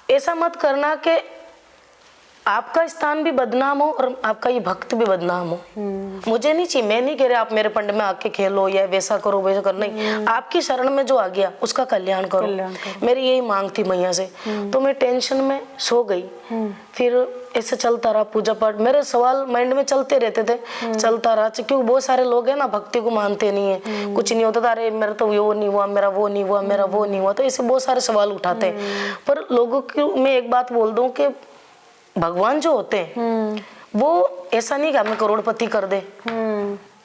ऐसा मत करना कि आपका स्थान भी बदनाम हो और आपका ये भक्त भी बदनाम हो। मुझे नहीं चाहिए। मैं नहीं कह रहा आप मेरे पंड में आके खेलो या वैसा करो वैसा करो, नहीं। आपकी शरण में जो आ गया उसका कल्याण करो। मेरी यही मांग थी मैया से। तो मैं टेंशन में सो गई। फिर ऐसे चलता रहा पूजा पाठ, मेरे सवाल माइंड में चलते रहते थे, चलता रहा। क्योंकि बहुत सारे लोग हैं ना, भक्ति को मानते नहीं है, कुछ नहीं होता था, अरे मेरा तो वो नहीं हुआ, मेरा वो नहीं हुआ, मेरा वो नहीं हुआ, तो ऐसे बहुत सारे सवाल उठाते हैं। पर लोगों की मैं एक बात बोल दूं कि भगवान जो होते हैं वो ऐसा नहीं कि हमें करोड़पति कर दे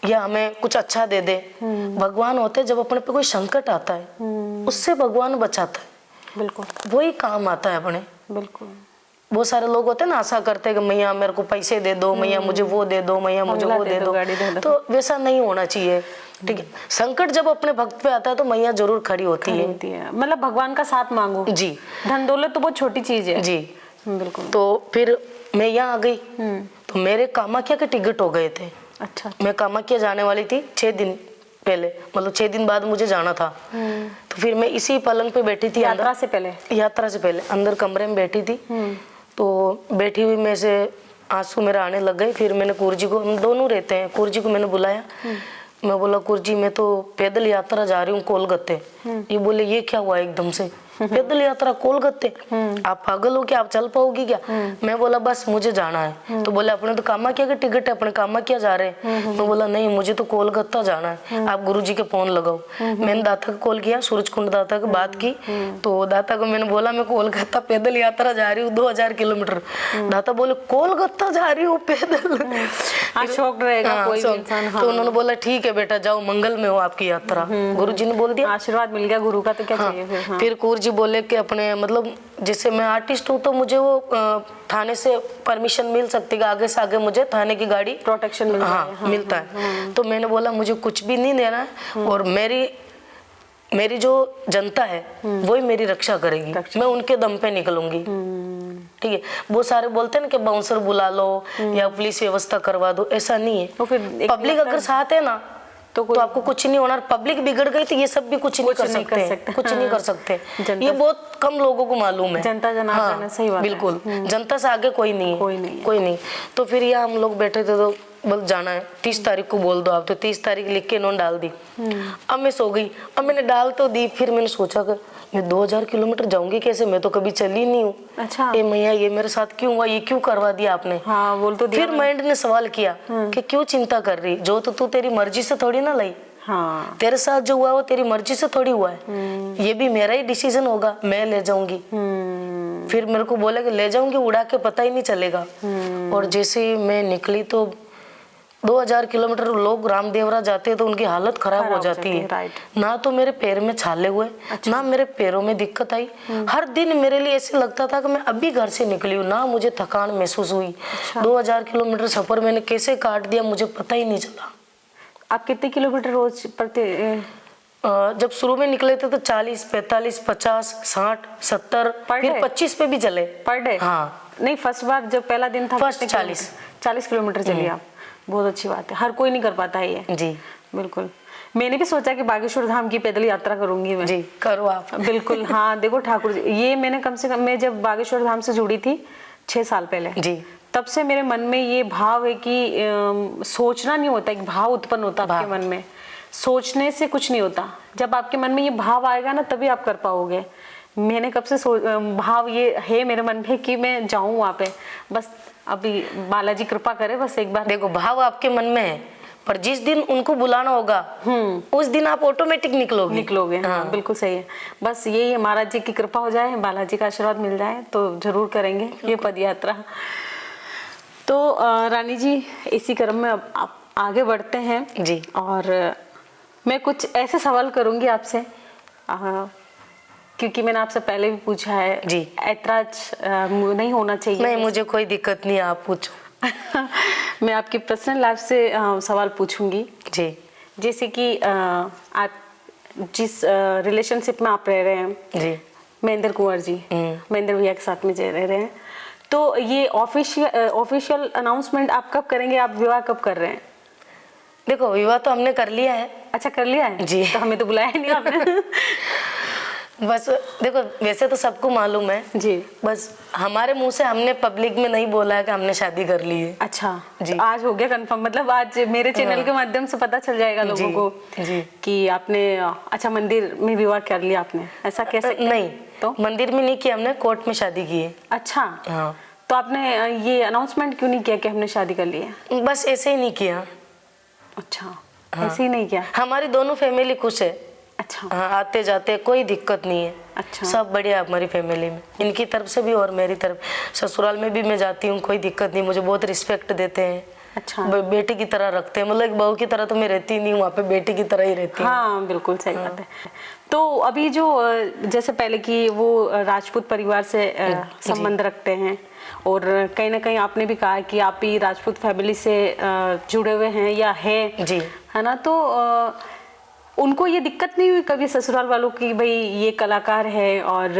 या हमें कुछ अच्छा दे दे। भगवान होते हैं जब अपने पे कोई संकट आता है उससे भगवान बचाता है। बिल्कुल, वही काम आता है अपने। बिल्कुल, बहुत सारे लोग होते हैं ना, आशा करते हैं कि मैया मेरे को पैसे दे दो, मैया मुझे वो दे दो, मैया मुझे वो दे दो। तो वैसा नहीं होना चाहिए, ठीक है? संकट जब अपने भक्त पे आता है तो मैया जरूर खड़ी होती है। मतलब भगवान का साथ मांगो जी। धन दौलत तो बहुत छोटी चीज है जी। बिल्कुल। तो फिर मैं यहाँ आ गई तो मेरे कामाख्या के टिकट हो गए थे। अच्छा। मैं कामाख्या जाने वाली थी 6 दिन पहले, मतलब 6 दिन बाद मुझे जाना था। तो फिर मैं इसी पलंग पे बैठी थी, यात्रा से पहले अंदर कमरे में बैठी थी। तो बैठी हुई में से आंसू मेरा आने लग गए। फिर मैंने कुरजी को, हम दोनों रहते हैं, कुरजी को मैंने बुलाया। मैं बोला, कुरजी मैं तो पैदल यात्रा जा रही हूँ कोलकाते। ये बोले, ये क्या हुआ एकदम से पैदल यात्रा कोलकाते? आप पागल हो क्या? आप चल पाओगी क्या? मैं बोला, बस मुझे जाना है। तो बोले, अपने तो कामाख्या के टिकट है, अपने कामाख्या जा रहे हैं। मैं बोला, नहीं, मुझे तो कोलकाता जाना है, आप गुरुजी के फोन लगाओ। मैंने दाता को कॉल किया, सूरज कुंड दाता को बात की। तो दाता को मैंने बोला, मैं कोलकाता पैदल यात्रा जा रही हूँ 2000 किलोमीटर। दाता बोले, कोलकाता जा रही हूँ पैदल? शौक रहेगा कोई इंसान। तो उन्होंने बोला, ठीक है बेटा, जाओ, मंगल में हो आपकी यात्रा। गुरुजी ने बोल दिया, आशीर्वाद मिल गया गुरु का, तो क्या चाहिए फिर। कुरजी बोले कि अपने, मतलब जैसे मैं आर्टिस्ट हूँ तो मुझे वो थाने से परमिशन मिल सकती है, आगे से आगे मुझे थाने की गाड़ी प्रोटेक्शन मिलता है। तो मैंने बोला, मुझे कुछ भी नहीं देना है और मेरी जो जनता है वही मेरी रक्षा करेगी, मैं उनके दम पे निकलूंगी, ठीक है? बहुत सारे बोलते हैं ना कि बाउंसर बुला लो या पुलिस व्यवस्था करवा दो, ऐसा नहीं है। तो फिर पब्लिक अगर साथ है ना तो आपको कुछ नहीं होना। पब्लिक बिगड़ गई तो ये सब भी कुछ नहीं कर सकते, कुछ नहीं कर सकते। ये बहुत कम लोगों को मालूम है। जनता जनार्दन, सही बात है। बिल्कुल, जनता से आगे कोई नहीं है, कोई नहीं। तो फिर यहाँ हम लोग बैठे थे तो बस जाना है, 30 तारीख को बोल दो आप, तो 30 तारीख लिख के इन्होंने डाल दी। अब मैं सो गई। अब मैंने डाल तो दी, फिर मैंने सोचा कि मैं 2000 किलोमीटर जाऊंगी कैसे, मैं तो कभी चली नहीं हूँ। अच्छा। ए मैया, ये मेरे साथ क्यों हुआ, ये क्यों करवा दिया आपने? हाँ, बोल तो दिया। फिर माइंड ने सवाल किया कि क्यों चिंता कर रही, जो तो तू तेरी मर्जी से थोड़ी ना लाई। हाँ। तेरे साथ जो हुआ वो तेरी मर्जी से थोड़ी हुआ है, ये भी मेरा ही डिसीजन होगा, मैं ले जाऊंगी। फिर मेरे को बोले कि ले जाऊंगी, उड़ा के पता ही नहीं चलेगा। और जैसे मैं निकली तो 2000 किलोमीटर लोग रामदेवरा जाते हैं तो उनकी हालत खराब हो जाती है। ना तो मेरे पैर में छाले हुए, ना मेरे पैरों में दिक्कत आई। हर दिन मेरे लिए ऐसे लगता था कि मैं अभी घर से निकली हूँ, ना मुझे थकान महसूस हुई। 2000 किलोमीटर सफर मैंने कैसे काट दिया मुझे पता ही नहीं चला। आप कितने किलोमीटर रोज पढ़ते? जब शुरू में निकले थे तो 40, 45, 50, 60, 70, फिर 25 पे भी चले पर डे। हाँ, नहीं, फर्स्ट बार जब पहला दिन था फर्स्ट 40 किलोमीटर चलिए आप। बहुत अच्छी बात है, हर कोई नहीं कर पाता है ये। जी बिल्कुल, मैंने भी सोचा कि बागेश्वर धाम की पैदल यात्रा करूंगी मैं। जी करो आप। बिल्कुल हाँ, देखो ठाकुर जी, ये मैंने कम से कम, मैं जब बागेश्वर धाम से जुड़ी थी 6 साल पहले, जी तब से मेरे मन में ये भाव है कि सोचना नहीं होता, एक भाव उत्पन्न होता है आपके मन में, सोचने से कुछ नहीं होता। जब आपके मन में ये भाव आएगा ना, तभी आप कर पाओगे। मैंने कब से भाव ये है मेरे मन में कि मैं जाऊं वहां पे, बस अभी बालाजी कृपा करे, बस एक बार। देखो भाव आपके मन में है, पर जिस दिन उनको बुलाना होगा उस दिन आप ऑटोमेटिक निकलोगे। हाँ बिल्कुल सही है। बस यही है, महाराज जी की कृपा हो जाए, बालाजी का आशीर्वाद मिल जाए तो जरूर करेंगे ये पद यात्रा। तो रानी जी, इसी क्रम में अब आप आगे बढ़ते हैं जी। और मैं कुछ ऐसे सवाल करूंगी आपसे, क्योंकि मैंने आपसे पहले भी पूछा है जी। ऐतराज नहीं होना चाहिए। नहीं, मुझे कोई दिक्कत नहीं है, आप पूछो। मैं आपकी पर्सनल लाइफ से सवाल पूछूंगी जी। जैसे कि आप जिस रिलेशनशिप में आप रह रहे हैं जी, महेंद्र कुंवर जी, महेंद्र भैया के साथ में रह रहे हैं, तो ये ऑफिशियल अनाउंसमेंट आप कब करेंगे, आप विवाह कब कर रहे हैं? देखो विवाह तो हमने कर लिया है। अच्छा, कर लिया है जी। तो हमें तो बुलाया नहीं आपने। बस देखो, वैसे तो सबको मालूम है जी। बस हमारे मुंह से हमने पब्लिक में नहीं बोला है कि हमने शादी कर ली है। अच्छा जी। तो आज हो गया कंफर्म, मतलब आज मेरे चैनल के माध्यम से पता चल जाएगा लोगों को जी। कि आपने अच्छा मंदिर में विवाह कर लिया आपने, ऐसा कैसे? नहीं, तो मंदिर में नहीं किया, हमने कोर्ट में शादी की है। अच्छा हाँ। तो आपने ये अनाउंसमेंट क्यों नहीं किया कि हमने शादी कर ली है? बस ऐसे ही नहीं किया। अच्छा, ऐसे ही नहीं किया। हमारी दोनों फैमिली खुश है। अच्छा हाँ, आते जाते कोई दिक्कत नहीं है। अच्छा। सब बढ़िया हमारी फैमिली में, इनकी तरफ से भी और मेरी तरफ। ससुराल में भी मैं जाती हूँ, कोई दिक्कत नहीं, मुझे बहुत रिस्पेक्ट देते हैं। अच्छा। बेटी की तरह रखते हैं, मतलब एक बहू की तरह तो मैं रहती नहीं हूँ, वहाँ पे बेटी की तरह ही रहती हूँ। हाँ बिल्कुल सही बात है। तो अभी जो जैसे पहले की वो राजपूत परिवार से संबंध रखते हैं, और कहीं ना कहीं आपने भी कहा कि आप भी राजपूत फैमिली से जुड़े हुए हैं या है जी। है ना, तो उनको ये दिक्कत नहीं हुई कभी ससुराल वालों की, भाई ये कलाकार है, और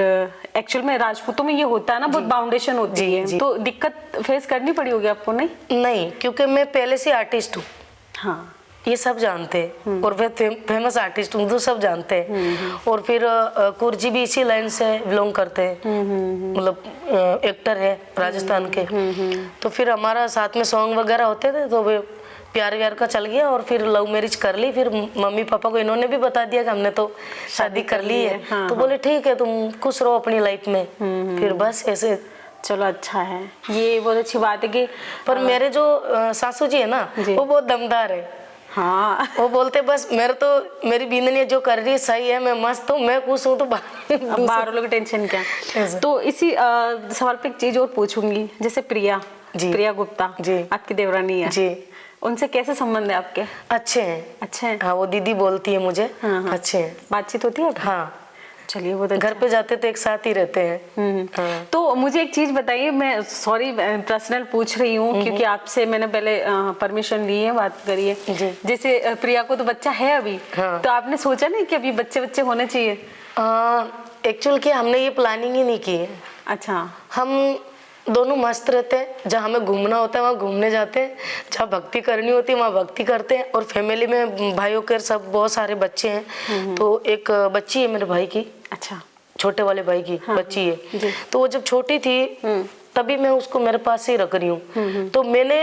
एक्चुअल में राजपूतों में ये होता है ना, बहुत बाउंडेशन होती है, तो दिक्कत फेस करनी पड़ी होगी आपको? नहीं, क्योंकि मैं पहले से आर्टिस्ट हूँ। हाँ ये सब जानते हैं, और मैं फेमस आर्टिस्ट हूँ तो सब जानते हैं। और फिर कुर्जी भी इसी लाइन से बिलोंग करते हैं, मतलब एक्टर है राजस्थान के। तो फिर हमारा साथ में सॉन्ग वगैरह होते थे, तो वे प्यार व्यार का चल गया, और फिर लव मैरिज कर ली। फिर मम्मी पापा को इन्होंने भी बता दिया कि हमने तो शादी कर ली है। हाँ, तो बोले ठीक है, तुम खुश रहो अपनी लाइफ में। फिर बस ऐसे। चलो अच्छा है, ये बहुत अच्छी बात है कि पर मेरे जो सासू जी है ना, वो बहुत दमदार है। हाँ वो बोलते बस मेरी बींदनी जो कर रही है सही है, मैं मस्त हूँ, मैं खुश हूँ, तो अब बाहर वालों की टेंशन क्या। तो इसी सवाल पे एक चीज और पूछूंगी, जैसे प्रिया जी। प्रिया गुप्ता जी। आपकी देवरानी है जी। उनसे कैसे संबंध है आपके? अच्छे हैं। अच्छे हैं। हाँ, वो दीदी बोलती है मुझे। हाँ, हाँ। अच्छे हैं, बातचीत होती है? हाँ। चलिए वो तो घर पे जाते तो एक साथ ही रहते हैं। हाँ। तो मुझे एक चीज बताइए, मैं सॉरी पर्सनल पूछ रही हूँ क्योंकि आपसे मैंने पहले परमिशन ली है, बात करिए। जैसे प्रिया को तो बच्चा है अभी, हाँ। तो आपने सोचा नहीं कि अभी बच्चे होने चाहिए? एक्चुअल क्या, हमने ये प्लानिंग ही नहीं की है। अच्छा। हम दोनों मस्त रहते हैं, जहाँ हमें घूमना होता है वहाँ घूमने जाते हैं, जहाँ भक्ति करनी होती है वहाँ भक्ति करते हैं। और फैमिली में भाइयों के सब बहुत सारे बच्चे हैं, तो एक बच्ची है मेरे भाई की। अच्छा। छोटे वाले भाई की बच्ची है। तो वो जब छोटी थी तभी मैं उसको मेरे पास ही रख रही हूँ। तो मैंने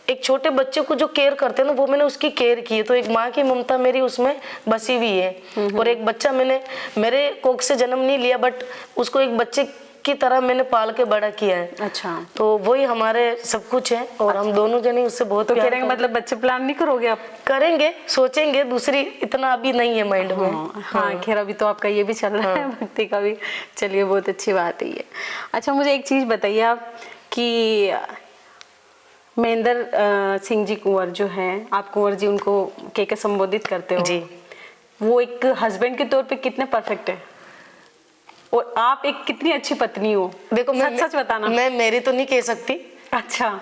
एक छोटे बच्चे को जो केयर करते हैं ना, वो मैंने उसकी केयर की है। तो एक माँ की ममता मेरी उसमें बसी हुई है। और एक बच्चा मैंने मेरे कोख से जन्म नहीं लिया, बट उसको एक बच्चे की तरह मैंने पाल के बड़ा किया है। अच्छा। तो वही हमारे सब कुछ है, और हम दोनों जने उससे बहुत तो प्यार कह रहे हैं मतलब बच्चे प्लान नहीं करोगे आप? करेंगे, सोचेंगे, दूसरी इतना अभी नहीं है माइंड में। हाँ खैर अभी तो आपका ये भी चल रहा है भक्ति का भी। चलिए बहुत अच्छी बात है ये। अच्छा मुझे एक चीज बताइए आप कि महेंद्र सिंह जी कुंवर जो है, आप कुंवर जी उनको के संबोधित करते हो जी, वो एक हस्बैंड के तौर पे कितने परफेक्ट है, और आप एक कितनी अच्छी पत्नी हो? देखो सच बताना। मैं मेरी तो नहीं कह सकती। अच्छा।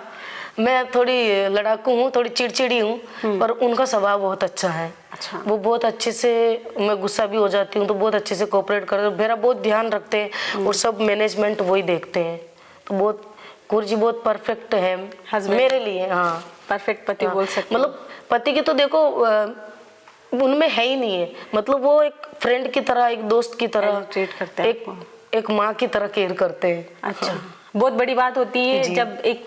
मैं थोड़ी लड़ाकू हूँ, थोड़ी चिड़चिड़ी हूँ, पर उनका स्वभाव बहुत अच्छा है। अच्छा। वो बहुत अच्छे से, मैं गुस्सा भी हो जाती हूँ तो बहुत अच्छे से कोऑपरेट करते हैं, मेरा बहुत ध्यान रखते हैं, और सब मैनेजमेंट वही देखते हैं। तो बहुत कुंवर जी बहुत परफेक्ट है मेरे लिए। हाँ परफेक्ट पति बोल सकते हैं। मतलब पति की तो देखो उनमें है ही नहीं है, मतलब वो एक फ्रेंड की तरह, एक दोस्त की तरह ट्रीट करते हैं, एक माँ की तरह केयर करते हैं। अच्छा, बहुत बड़ी बात होती है जब एक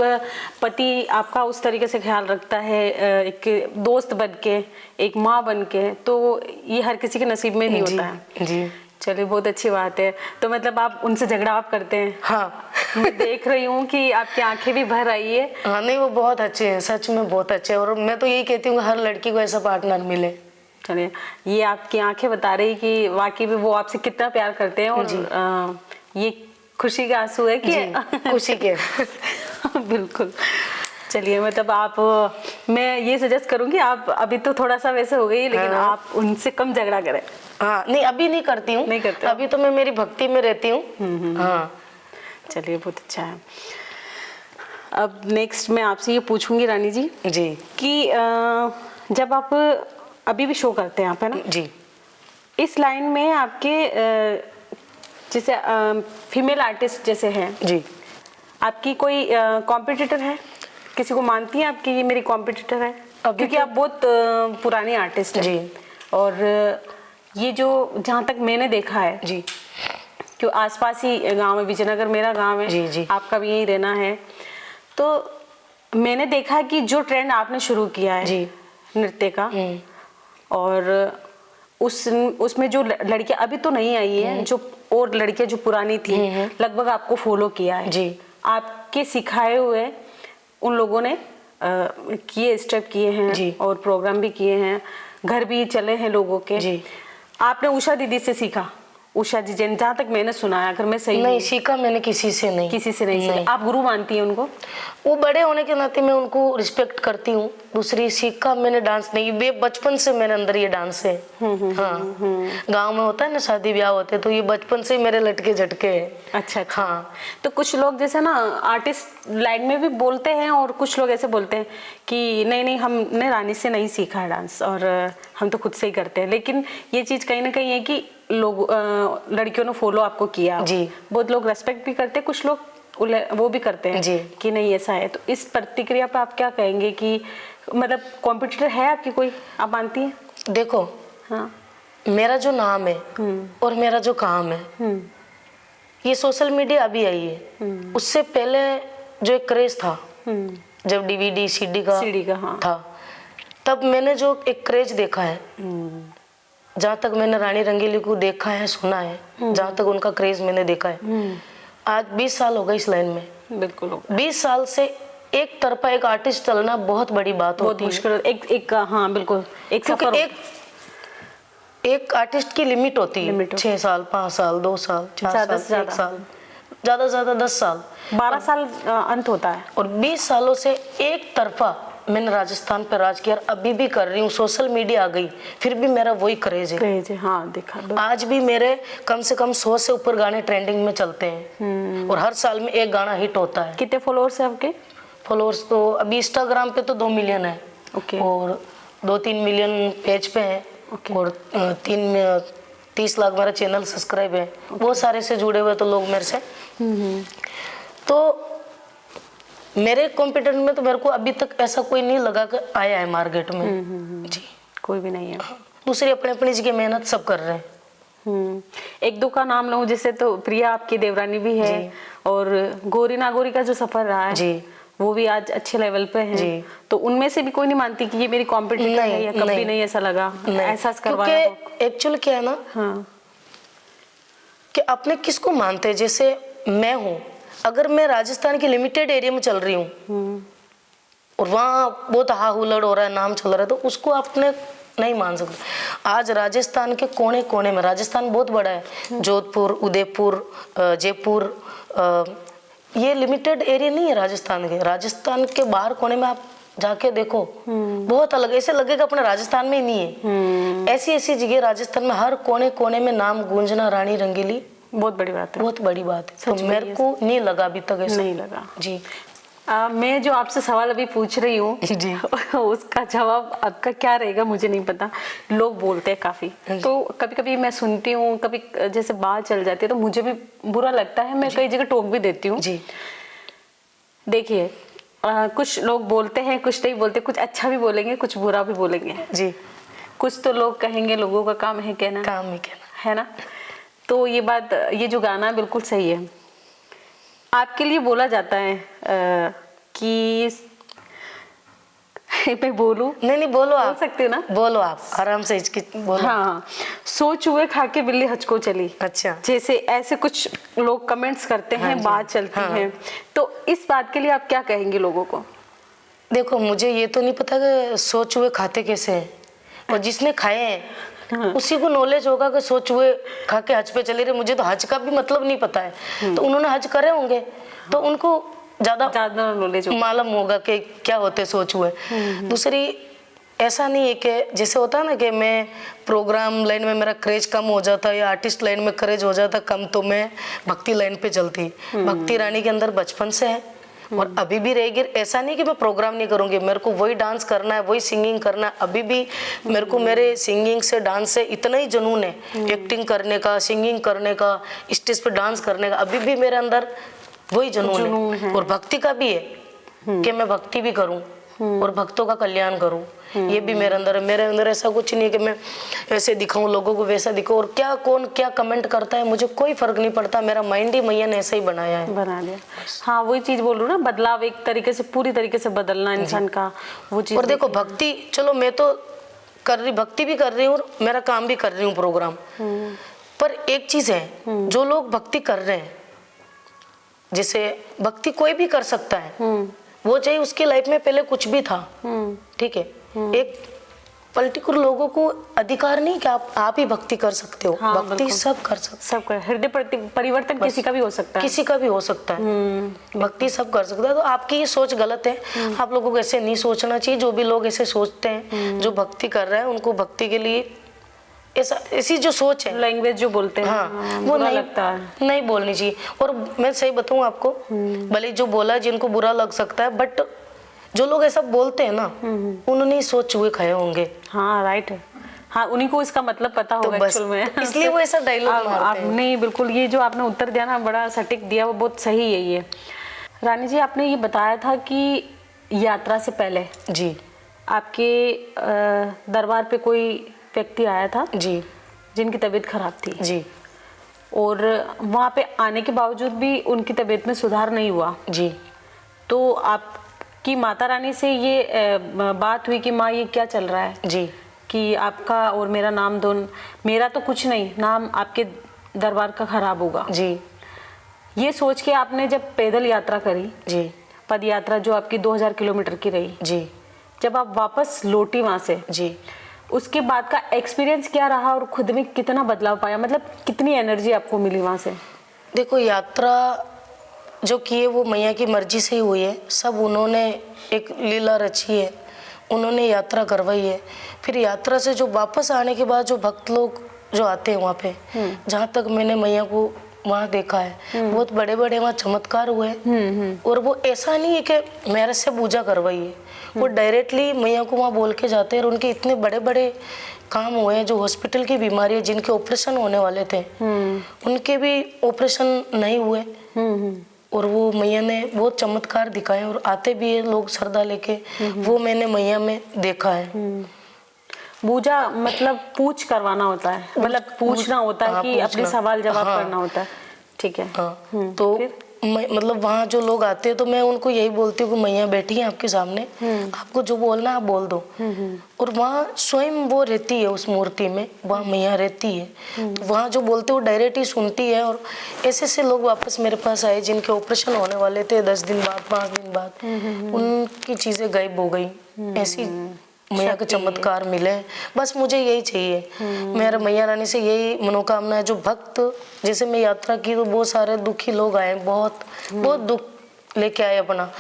पति आपका उस तरीके से ख्याल रखता है, एक दोस्त बन के, एक माँ बन के, तो ये हर किसी के नसीब में नहीं होता है। जी चलिए, बहुत अच्छी बात है। तो मतलब आप उनसे झगड़ा आप करते हैं? हाँ। मैं देख रही हूँ कि आपकी आंखें भी भर आई है। हाँ नहीं, वो बहुत अच्छे हैं, सच में बहुत अच्छे हैं, और मैं तो यही कहती हूँ हर लड़की को ऐसा पार्टनर मिले। चलिए, ये आपकी आंखें बता रही कि वाकई में वो आपसे कितना प्यार करते हैं, और ये खुशी के आंसू है कि खुशी के। बिल्कुल। चलिए, मतलब आप, मैं ये सजेस्ट करूंगी, आप अभी तो थोड़ा सा वैसे हो गई, लेकिन आप उनसे कम झगड़ा करें। हाँ नहीं, अभी नहीं करती हूँ, नहीं करते, अभी तो मैं मेरी भक्ति में रहती हूँ। हाँ चलिए, बहुत अच्छा है। अब नेक्स्ट मैं आपसे ये पूछूंगी रानी जी कि जब आप अभी भी शो करते हैं आप, है ना जी, इस लाइन में आपके जैसे फीमेल आर्टिस्ट जैसे हैं जी, आपकी कोई कॉम्पिटिटर है? किसी को मानती हैं आपकी ये मेरी कॉम्पिटिटर है? क्योंकि आप बहुत पुरानी आर्टिस्ट हैं जी, और ये जो जहाँ तक मैंने देखा है जी, जो आसपास ही गांव है, विजयनगर मेरा गांव है, जी, जी, आपका भी यही रहना है, तो मैंने देखा कि जो ट्रेंड आपने शुरू किया है जी, नृत्य का, और उसमें जो लड़कियां अभी तो नहीं आई है, जो और लड़कियां जो पुरानी थी लगभग आपको फॉलो किया है जी, आपके सिखाए हुए उन लोगों ने किए, स्टेप किए हैं और प्रोग्राम भी किए हैं, घर भी चले हैं लोगों के। जी। आपने उषा दीदी से सीखा? उषा जी, जहाँ तक मैंने सुना है, अगर मैं सही नहीं सीखा मैंने किसी से नहीं, किसी से नहीं सीखा। आप गुरु मानती हैं उनको? वो बड़े होने के नाते मैं उनको रिस्पेक्ट करती हूँ। दूसरी सीखा मैंने डांस नहीं, वे बचपन से मेरे अंदर ये डांस है। हाँ, गांव में होता है ना शादी ब्याह होते, तो ये बचपन से मेरे लटके झटके है। अच्छा, हाँ। तो कुछ लोग जैसे ना आर्टिस्ट लाइन में भी बोलते हैं, और कुछ लोग ऐसे बोलते हैं कि नहीं नहीं, हमने रानी से नहीं सीखा है डांस और हम तो खुद से ही करते हैं, लेकिन ये चीज कहीं ना कहीं है कि लोग लड़कियों ने फॉलो आपको किया जी, बहुत लोग रेस्पेक्ट भी करते हैं, कुछ लोग वो भी करते हैं जी कि नहीं ऐसा है। तो इस प्रतिक्रिया पर आप क्या कहेंगे कि मतलब कॉम्पिटिटर है आपकी कोई, आप मानती हैं? देखो, हाँ, मेरा जो नाम है और मेरा जो काम है, ये सोशल मीडिया अभी आई है। उससे पहले जो एक क्रेज था, जब डीवीडी सीडी का हाँ, था, तब मैंने जो एक क्रेज देखा है, जहाँ तक मैंने रानी रंगीली को देखा है, सुना है, जहाँ तक उनका क्रेज मैंने देखा है, आज 20 साल हो गए इस लाइन में। बिल्कुल, 20 साल से एक तरफा एक आर्टिस्ट चलना बहुत बड़ी बात होती है, मुश्किल। एक हाँ बिल्कुल, एक सफर, एक आर्टिस्ट की लिमिट होती है, 6 साल, 5 साल, 2 साल, 4 साल, 1 साल, ज्यादा से ज्यादा 10 साल, 12 साल अंत होता है। और 20 सालों से एक तरफा मैंने राजस्थान पे राज किया, अभी भी कर रही हूँ। सोशल मीडिया आ गई, फिर भी मेरा वही क्रेज है। हाँ, देखा आज भी मेरे कम से कम 100 से ऊपर गाने ट्रेंडिंग में चलते हैं, और हर साल में एक गाना हिट होता है। कितने फॉलोअर्स है आपके? फॉलोअर्स तो अभी इंस्टाग्राम पे तो 2 मिलियन है, और 2-3 मिलियन पेज पे है, और 30 लाख मेरा चैनल सब्सक्राइब है। बहुत सारे से जुड़े हुए तो लोग मेरे से। तो मेरे कॉम्पिटिटर में तो मेरे को अभी तक ऐसा कोई नहीं लगा कि आया है मार्केट में। जी, कोई भी नहीं है। दूसरी अपने अपनी जगह मेहनत सब कर रहे हैं। एक दो का नाम लूं जैसे, तो प्रिया आपकी देवरानी भी है, और गोरी नागोरी का जो सफर रहा है जी, वो भी आज अच्छे लेवल पे है जी। तो उनमें से भी कोई नहीं मानती कि ये मेरी कॉम्पिटिटर है, या कभी नहीं ऐसा लगा, एहसास करवाया? क्योंकि एक्चुअली क्या है ना, हाँ, कि अपने किसको मानते हैं। जैसे मैं हूँ, अगर मैं राजस्थान के लिमिटेड एरिया में चल रही हूँ और वहाँ बहुत हा हुल्लड़ हो रहा है, नाम चल रहा है, तो उसको आपने नहीं मान सकते। आज राजस्थान के कोने कोने में, राजस्थान बहुत बड़ा है, जोधपुर, उदयपुर, जयपुर, ये लिमिटेड एरिया नहीं है राजस्थान के। राजस्थान के बाहर कोने में आप जाके देखो, बहुत अलग, ऐसे लगेगा अपने राजस्थान में ही नहीं है। ऐसी ऐसी जगह राजस्थान में हर कोने कोने में नाम गूंजना रानी रंगीली बहुत बड़ी बात है, बहुत बड़ी बात है। तो मेरे को नहीं लगा अभी तक, ऐसा नहीं लगा जी। मैं जो आपसे सवाल अभी पूछ रही हूँ जी, उसका जवाब आपका क्या रहेगा मुझे नहीं पता। लोग बोलते हैं काफी, तो कभी कभी मैं सुनती हूँ, कभी जैसे बात चल जाती है तो मुझे भी बुरा लगता है, मैं कई जगह टोक भी देती हूँ जी। देखिए, कुछ लोग बोलते हैं, कुछ नहीं बोलते, कुछ अच्छा भी बोलेंगे, कुछ बुरा भी बोलेंगे जी। कुछ तो लोग कहेंगे, लोगों का काम है कहना, काम ही कहना है ना। तो ये बात, ये जो गाना है बिल्कुल सही है। आपके लिए बोला जाता है कि मैं बोलूं? नहीं बोलो, आप बोल सकते हो ना, बोलो, आप आराम से बोलो। हाँ, सो चूहे खा के बिल्ली हचको चली। अच्छा, जैसे ऐसे कुछ लोग कमेंट्स करते हैं, बात चलती है, तो इस बात के लिए आप क्या कहेंगे लोगों को? देखो, मुझे ये तो नहीं पता कि सो चूहे खाते कैसे हैं, और जिसने खाए हैं उसी को नॉलेज होगा कि सो चूहे खा के हज पे चले रहे। मुझे तो हज का भी मतलब नहीं पता है, तो उन्होंने हज करे होंगे तो उनको ज्यादा नॉलेज मालूम होगा कि क्या होते सो चूहे। दूसरी, ऐसा नहीं है कि जैसे होता है ना कि मैं प्रोग्राम लाइन में मेरा क्रेज कम हो जाता या आर्टिस्ट लाइन में क्रेज हो जाता कम, तो मैं भक्ति लाइन पे चलती। भक्ति रानी के अंदर बचपन से है और अभी भी रहेगी। ऐसा नहीं कि मैं प्रोग्राम नहीं करूंगी, मेरे को वही डांस करना है, वही सिंगिंग करना है। अभी भी मेरे को मेरे सिंगिंग से, डांस से इतना ही जुनून है, एक्टिंग करने का, सिंगिंग करने का, स्टेज पे डांस करने का, अभी भी मेरे अंदर वही जुनून है। और भक्ति का भी है कि मैं भक्ति भी करूं और भक्तों का कल्याण करूं, ये भी मेरे अंदर है। मेरे अंदर ऐसा कुछ नहीं है कि मैं ऐसे दिखाऊं, लोगों को वैसा दिखाऊं, और क्या कौन क्या कमेंट करता है मुझे कोई फर्क नहीं पड़ता। मेरा माइंड ही मैया ने ऐसा ही बनाया है, बना दिया। हाँ, वही चीज बोल रही हूँ ना, बदलाव एक तरीके से, पूरी तरीके से बदलना इंसान का, वो चीज। और देखो, भक्ति, चलो मैं तो कर रही, भक्ति भी कर रही हूँ, मेरा काम भी कर रही हूँ, प्रोग्राम। पर एक चीज है, जो लोग भक्ति कर रहे हैं, जैसे भक्ति कोई भी कर सकता है, वो चाहे उसकी लाइफ में पहले कुछ भी था, ठीक है। एक पर्टिकुलर लोगों को अधिकार नहीं कि आप ही भक्ति कर सकते हो। हाँ, भक्ति सब कर सकते, सब कर, हृदय परिवर्तन किसी का भी हो सकता है, किसी का भी हो सकता है। भक्ति सब कर सकता है। तो आपकी ये सोच गलत है, आप लोगों को ऐसे नहीं सोचना चाहिए। जो भी लोग ऐसे सोचते हैं, जो भक्ति कर रहे हैं, उनको भक्ति के लिए ऐसी जो सोच है, लैंग्वेज जो बोलते हैं, हाँ, वो नहीं लगता है, नहीं बोलनी चाहिए। और मैं सही बताऊं आपको, भले जो बोला जिनको बुरा लग सकता है, बट जो लोग ऐसा बोलते हैं ना, उन्होंने सोच हुए खाए होंगे। हाँ, राइट है। हाँ, उन्हीं को इसका मतलब पता होगा एक्चुअल में, इसलिए वो ऐसा डायलॉग मारते हैं। नहीं, बिल्कुल, ये जो आपने उत्तर दिया ना, बड़ा सटीक दिया, वो बहुत सही है। ये रानी जी, आपने ये बताया था कि यात्रा से पहले जी आपके दरबार पे कोई व्यक्ति आया था जी, जिनकी तबीयत खराब थी जी, और वहाँ पे आने के बावजूद भी उनकी तबीयत में सुधार नहीं हुआ जी। तो आपकी माता रानी से ये बात हुई कि माँ, ये क्या चल रहा है जी, कि आपका और मेरा नाम दोनों, मेरा तो कुछ नहीं, नाम आपके दरबार का खराब होगा जी। ये सोच के आपने जब पैदल यात्रा करी, जी, पद यात्रा जो आपकी 2000 किलोमीटर की रही, जी, जब आप वापस लौटी वहाँ से, जी, उसके बाद का एक्सपीरियंस क्या रहा और खुद में कितना बदलाव पाया, मतलब कितनी एनर्जी आपको मिली वहाँ से? देखो, यात्रा जो की है वो मैया की मर्जी से ही हुई है। सब उन्होंने एक लीला रची है, उन्होंने यात्रा करवाई है। फिर यात्रा से जो वापस आने के बाद जो भक्त लोग जो आते हैं वहाँ पे, जहाँ तक मैंने मैया को वहाँ देखा है, बहुत बड़े बड़े वहाँ चमत्कार हुए। और वो ऐसा नहीं है कि मेरे से पूजा करवाई है, वो डायरेक्टली मैया को वहाँ बोल के जाते हैं। और उनके इतने बड़े बड़े काम हुए हैं, जो हॉस्पिटल की बीमारी है, जिनके ऑपरेशन होने वाले थे, उनके भी ऑपरेशन नहीं हुए। और वो मैया ने बहुत चमत्कार दिखाए और आते भी है लोग श्रद्धा लेके, वो मैंने मैया में देखा है। पूजा मतलब पूछ करवाना होता है, मतलब पूछना होता है, कि अपने सवाल जवाब करना होता है, ठीक है। तो मतलब वहाँ जो लोग आते हैं तो मैं उनको यही बोलती हूँ कि मैया बैठी है आपके सामने, आपको जो बोलना है आप बोल दो। और वहाँ स्वयं वो रहती है, उस मूर्ति में वहाँ मैया रहती है, तो वहाँ जो बोलते वो डायरेक्ट ही सुनती है। और ऐसे ऐसे लोग वापस मेरे पास आए जिनके ऑपरेशन होने वाले थे 10 दिन बाद, 5 दिन बाद, उनकी चीजें गायब हो गई। ऐसी मैया के चमत्कार मिले। बस मुझे यही चाहिए, मेरा मैया रानी से यही मनोकामना है। जो भक्त, जैसे मैं यात्रा की तो बहुत सारे दुखी लोग आए, बहुत बहुत दुख लेके आए अपना,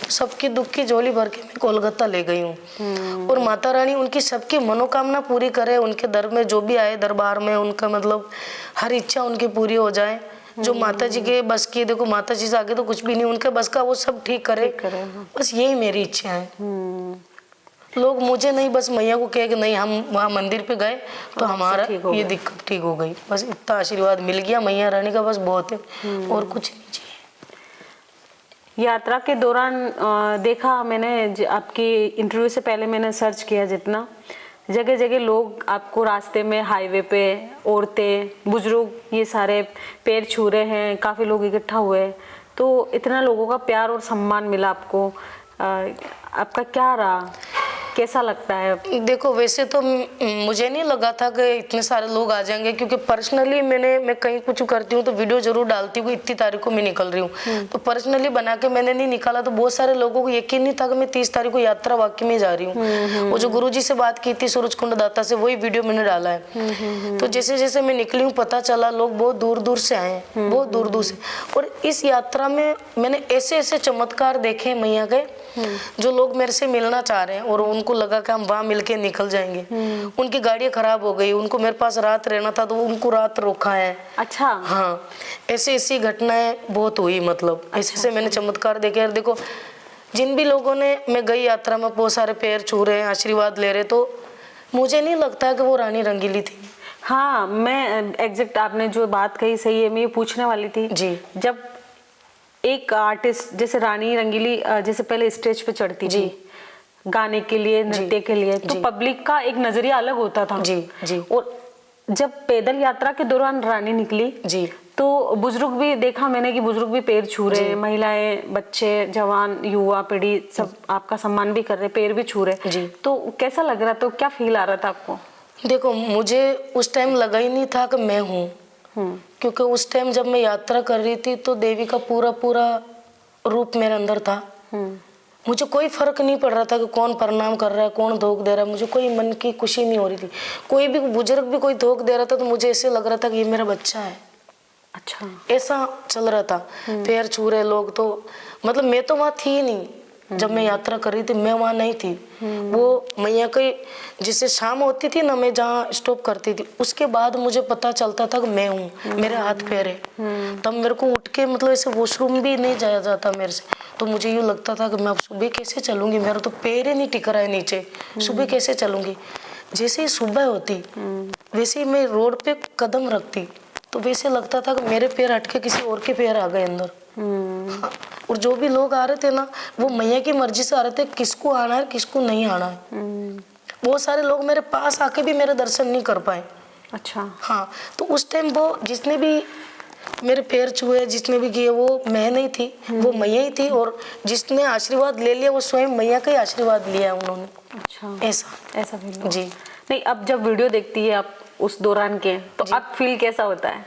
सबकी दुख की झोली भर के मैं कोलकाता ले गई हूँ। और माता रानी उनकी सबकी मनोकामना पूरी करे, उनके दर में जो भी आए दरबार में, उनका मतलब हर इच्छा उनकी पूरी हो जाए। जो माता जी के बस की, देखो माता जी से आगे तो कुछ भी नहीं, उनके बस का वो सब ठीक करे। बस यही मेरी इच्छा है। लोग मुझे नहीं, बस मैया को कहे कि नहीं हम वहाँ मंदिर पे गए तो हमारा ये दिक्कत ठीक हो गई, बस इतना आशीर्वाद मिल गया मैया रानी का, बस बहुत है, और कुछ नहीं चाहिए। यात्रा के दौरान देखा मैंने, आपकी इंटरव्यू से पहले मैंने सर्च किया जितना, जगह जगह लोग आपको रास्ते में, हाईवे पे, औरतें, बुजुर्ग, ये सारे पैर छू रहे हैं, काफ़ी लोग इकट्ठा हुए, तो इतना लोगों का प्यार और सम्मान मिला आपको, आपका क्या रहा, कैसा लगता है? देखो वैसे तो मुझे नहीं लगा था कि इतने सारे लोग आ जाएंगे, क्योंकि पर्सनली मैं कहीं कुछ करती हूँ तो वीडियो जरूर डालती हूँ, इतनी तारीख को मैं निकल रही हूँ, तो पर्सनली बना के मैंने नहीं निकाला, तो बहुत सारे लोगों को यकीन नहीं था कि मैं 30 तारीख को यात्रा वाकई में जा रही हूँ। वो जो गुरुजी से बात की थी सूरजकुंड दाता से, वही वीडियो मैंने डाला है। तो जैसे जैसे मैं निकली हूँ पता चला लोग बहुत दूर दूर से आए हैं, बहुत दूर दूर से। और इस यात्रा में मैंने ऐसे ऐसे चमत्कार देखे मैया के, जो लोग मेरे से मिलना चाह रहे हैं और उनको लगा कि हम वहां मिलके निकल जाएंगे। उनकी गाड़ियां खराब हो गई, उनको मेरे पास रात रहना था तो उनको रात रोका है। अच्छा। हाँ, ऐसी ऐसी घटनाएं बहुत हुई, मतलब ऐसे ऐसे मैंने चमत्कार देखे। और देखो जिन भी लोगों ने, मैं गई यात्रा में, बहुत सारे पैर छू रहे हैं, आशीर्वाद ले रहे, तो मुझे नहीं लगता कि वो रानी रंगीली थी। हाँ, मैं एग्जैक्ट आपने जो बात कही सही है, मैं ये पूछने वाली थी जी। जब एक आर्टिस्ट जैसे रानी रंगीली जैसे पहले स्टेज पे चढ़ती थी गाने के लिए, नृत्य के लिए, तो पब्लिक का एक नजरिया अलग होता था। जी जी। और जब पैदल यात्रा के दौरान रानी निकली जी, तो बुजुर्ग भी देखा मैंने कि बुजुर्ग भी पैर छू रहे हैं, महिलाएं, बच्चे, जवान, युवा पीढ़ी सब आपका सम्मान भी कर रहे, पैर भी छू रहे जी। तो कैसा लग रहा था, तो क्या फील आ रहा था आपको? देखो मुझे उस टाइम लगा ही नहीं था कि मैं हूँ, क्योंकि उस टाइम जब मैं यात्रा कर रही थी तो देवी का पूरा पूरा रूप मेरे अंदर था। मुझे कोई फर्क नहीं पड़ रहा था कि कौन प्रणाम कर रहा है, कौन धोख दे रहा है, मुझे कोई मन की खुशी नहीं हो रही थी। कोई भी बुजुर्ग भी कोई धोख दे रहा था तो मुझे ऐसे लग रहा था कि ये मेरा बच्चा है। अच्छा, ऐसा चल रहा था। पैर छू रहे लोग, तो मतलब मैं तो वहाँ थी नहीं जब मैं यात्रा कर रही थी, मैं वहाँ नहीं थी। वो मैया की जिससे शाम होती थी ना, मैं जहाँ स्टॉप करती थी, उसके बाद मुझे पता चलता था कि मैं हूँ, मेरे हाथ पैर है। तब मेरे को उठ के मतलब ऐसे वॉशरूम भी नहीं जाया जाता मेरे से, तो मुझे यूँ लगता था कि मैं अब सुबह कैसे चलूँगी, मेरा तो पैर ही नहीं टिक रहा है नीचे, सुबह कैसे चलूँगी। जैसे ही सुबह होती वैसे ही मैं रोड पे कदम रखती तो वैसे लगता था कि मेरे पैर हट के किसी और के पैर आ गए अंदर। हाँ। और जो भी लोग आ रहे थे ना, वो मैया की मर्जी से आ रहे थे, किसको आना है किसको नहीं आना है। बहुत सारे लोग मेरे पास आके भी मेरे दर्शन नहीं कर पाए। अच्छा। हाँ, तो उस टाइम वो जिसने भी मेरे पैर छुए, जिसने भी किए, वो मैं नहीं थी, वो मैया ही थी। और जिसने आशीर्वाद ले लिया वो स्वयं मैया का ही आशीर्वाद लिया उन्होंने। अच्छा, ऐसा फील जी। नहीं, अब जब वीडियो देखती है आप उस दौरान के, तो अब फील कैसा होता है?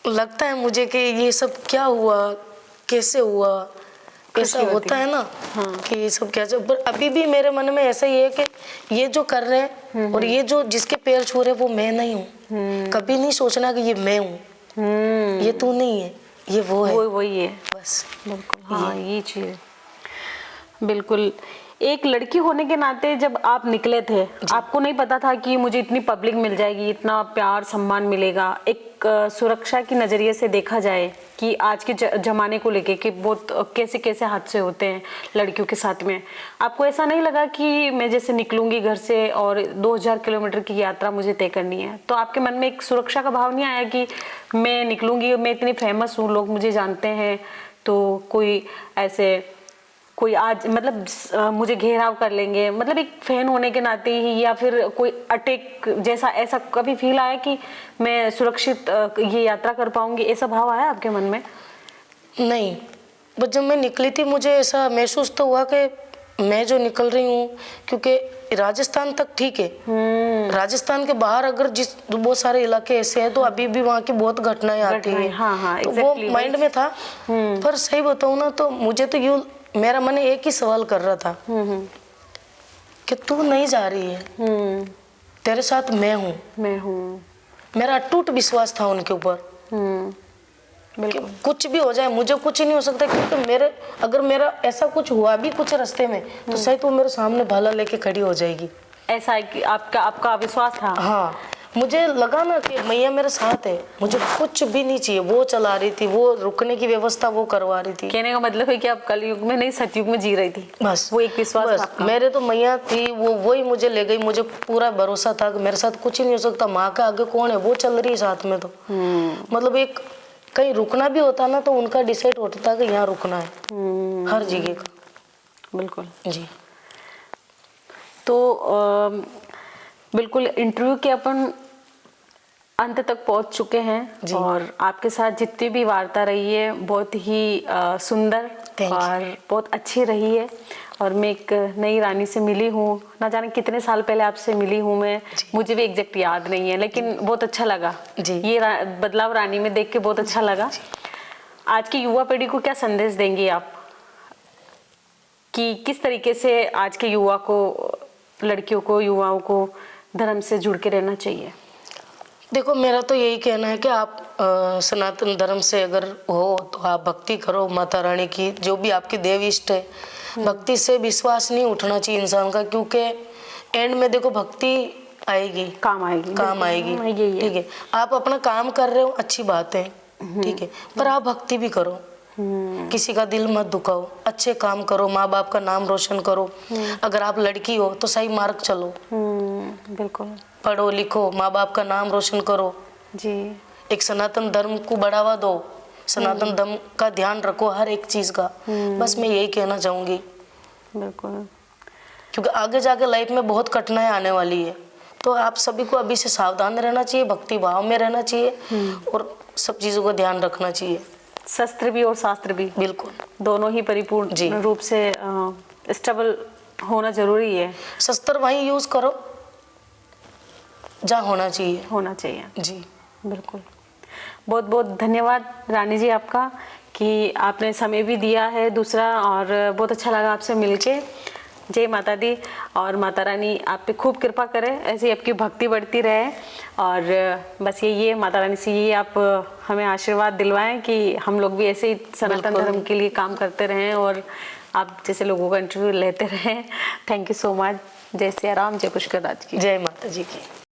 लगता है मुझे कि ये सब क्या हुआ, कैसे हुआ, ऐसा होता है ना। हाँ। कि ये सब क्या, पर अभी भी मेरे मन में ऐसा ही है कि ये जो कर रहे हैं और ये जो जिसके पैर छू रहे हैं वो मैं नहीं हूँ। कभी नहीं सोचना कि ये मैं हूँ, ये तू नहीं है, ये वो है, वही है बस। बिल्कुल, हाँ, ये चीज बिल्कुल। एक लड़की होने के नाते जब आप निकले थे, आपको नहीं पता था कि मुझे इतनी पब्लिक मिल जाएगी, इतना प्यार सम्मान मिलेगा। एक सुरक्षा की नज़रिए से देखा जाए कि आज के ज़माने को लेके कि बहुत कैसे कैसे हादसे होते हैं लड़कियों के साथ में, आपको ऐसा नहीं लगा कि मैं जैसे निकलूंगी घर से और 2000 किलोमीटर की यात्रा मुझे तय करनी है, तो आपके मन में एक सुरक्षा का भाव नहीं आया कि मैं निकलूंगी, मैं इतनी फेमस हूँ, लोग मुझे जानते हैं, तो कोई आज मतलब मुझे घेराव कर लेंगे, मतलब एक फैन होने के नाते ही, या फिर कोई अटैक जैसा, ऐसा कभी फील आया कि मैं सुरक्षित ये यात्रा कर पाऊंगी, ऐसा भाव आया आपके मन में? नहीं, बस जब मैं निकली थी मुझे ऐसा महसूस तो हुआ कि मैं जो निकल रही हूँ, क्योंकि राजस्थान तक ठीक है, राजस्थान के बाहर अगर बहुत सारे इलाके ऐसे हैं तो अभी भी वहाँ की बहुत घटनाएं आती हैं। हाँ, तो वो माइंड में था। पर सही बताऊँ ना, तो मुझे तो यूँ मेरा मन एक ही सवाल कर रहा था कि तू नहीं जा रही है, तेरे साथ मैं हूँ। मेरा अटूट विश्वास था उनके ऊपर। बिल्कुल, कुछ भी हो जाए मुझे कुछ नहीं हो सकता, क्योंकि अगर मेरा ऐसा कुछ हुआ भी कुछ रास्ते में तो शायद वो मेरे सामने भाला लेके खड़ी हो जाएगी। ऐसा है कि आपका विश्वास था? हाँ, मुझे लगा ना कि मैया मेरे साथ है, मुझे कुछ भी नहीं चाहिए। वो चला रही थी, वो रुकने की व्यवस्था वो करवा रही थी। कहने का मतलब है कि आप कलयुग में नहीं सतयुग में जी रही थी, बस वो एक विश्वास था। मेरे तो मैया थी, वही मुझे ले गई। मुझे पूरा भरोसा था कि मेरे साथ कुछ ही नहीं हो सकता, माँ का आगे कौन है, वो चल रही है साथ में। तो मतलब एक कहीं रुकना भी होता ना तो उनका डिसाइड होता था कि यहाँ रुकना है, हर जगह का। बिल्कुल जी। तो बिल्कुल इंटरव्यू के अपन अंत तक पहुंच चुके हैं और आपके साथ जितनी भी वार्ता रही है बहुत ही सुंदर और बहुत अच्छी रही है। और मैं एक नई रानी से मिली हूँ, ना जाने कितने साल पहले आपसे मिली हूँ मैं, मुझे भी एग्जैक्ट याद नहीं है, लेकिन बहुत अच्छा लगा जी। ये बदलाव रानी में देख के बहुत अच्छा लगा। आज की युवा पीढ़ी को क्या संदेश देंगी आप कि किस तरीके से आज के युवा को, लड़कियों को, युवाओं को धर्म से जुड़ के रहना चाहिए? देखो मेरा तो यही कहना है कि आप सनातन धर्म से अगर हो तो आप भक्ति करो माता रानी की, जो भी आपकी देव इष्ट है। भक्ति से विश्वास नहीं उठना चाहिए इंसान का, क्योंकि एंड में देखो भक्ति आएगी, काम आएगी, काम आएगी। ठीक है, आप अपना काम कर रहे हो अच्छी बात है, ठीक है, पर आप भक्ति भी करो, किसी का दिल मत दुखाओ, अच्छे काम करो, माँ बाप का नाम रोशन करो। अगर आप लड़की हो तो सही मार्ग चलो, बिल्कुल, पढ़ो लिखो, माँ बाप का नाम रोशन करो जी। एक सनातन धर्म को बढ़ावा दो, सनातन धर्म का ध्यान रखो हर एक चीज का। बस मैं यही कहना चाहूंगी। बिल्कुल, क्योंकि आगे जाके लाइफ में बहुत कठिनाई आने वाली है, तो आप सभी को अभी से सावधान रहना चाहिए, भक्ति भाव में रहना चाहिए और सब चीजों का ध्यान रखना चाहिए। शस्त्र भी और शास्त्र भी, बिल्कुल, दोनों ही परिपूर्ण रूप से स्टेबल होना जरूरी है। शस्त्र वहीं यूज करो जहाँ होना चाहिए। जी बिल्कुल, बहुत बहुत धन्यवाद रानी जी आपका कि आपने समय भी दिया है दूसरा, और बहुत अच्छा लगा आपसे मिलके। जय माता दी, और माता रानी आप पे खूब कृपा करे, ऐसे ही आपकी भक्ति बढ़ती रहे। और बस यही है, माता रानी से ये आप हमें आशीर्वाद दिलवाएं कि हम लोग भी ऐसे ही सनातन धर्म के लिए काम करते रहें और आप जैसे लोगों का इंटरव्यू लेते रहें। Thank you so much. जय सिया राम, जय पुष्कर राज की। जय माता जी की।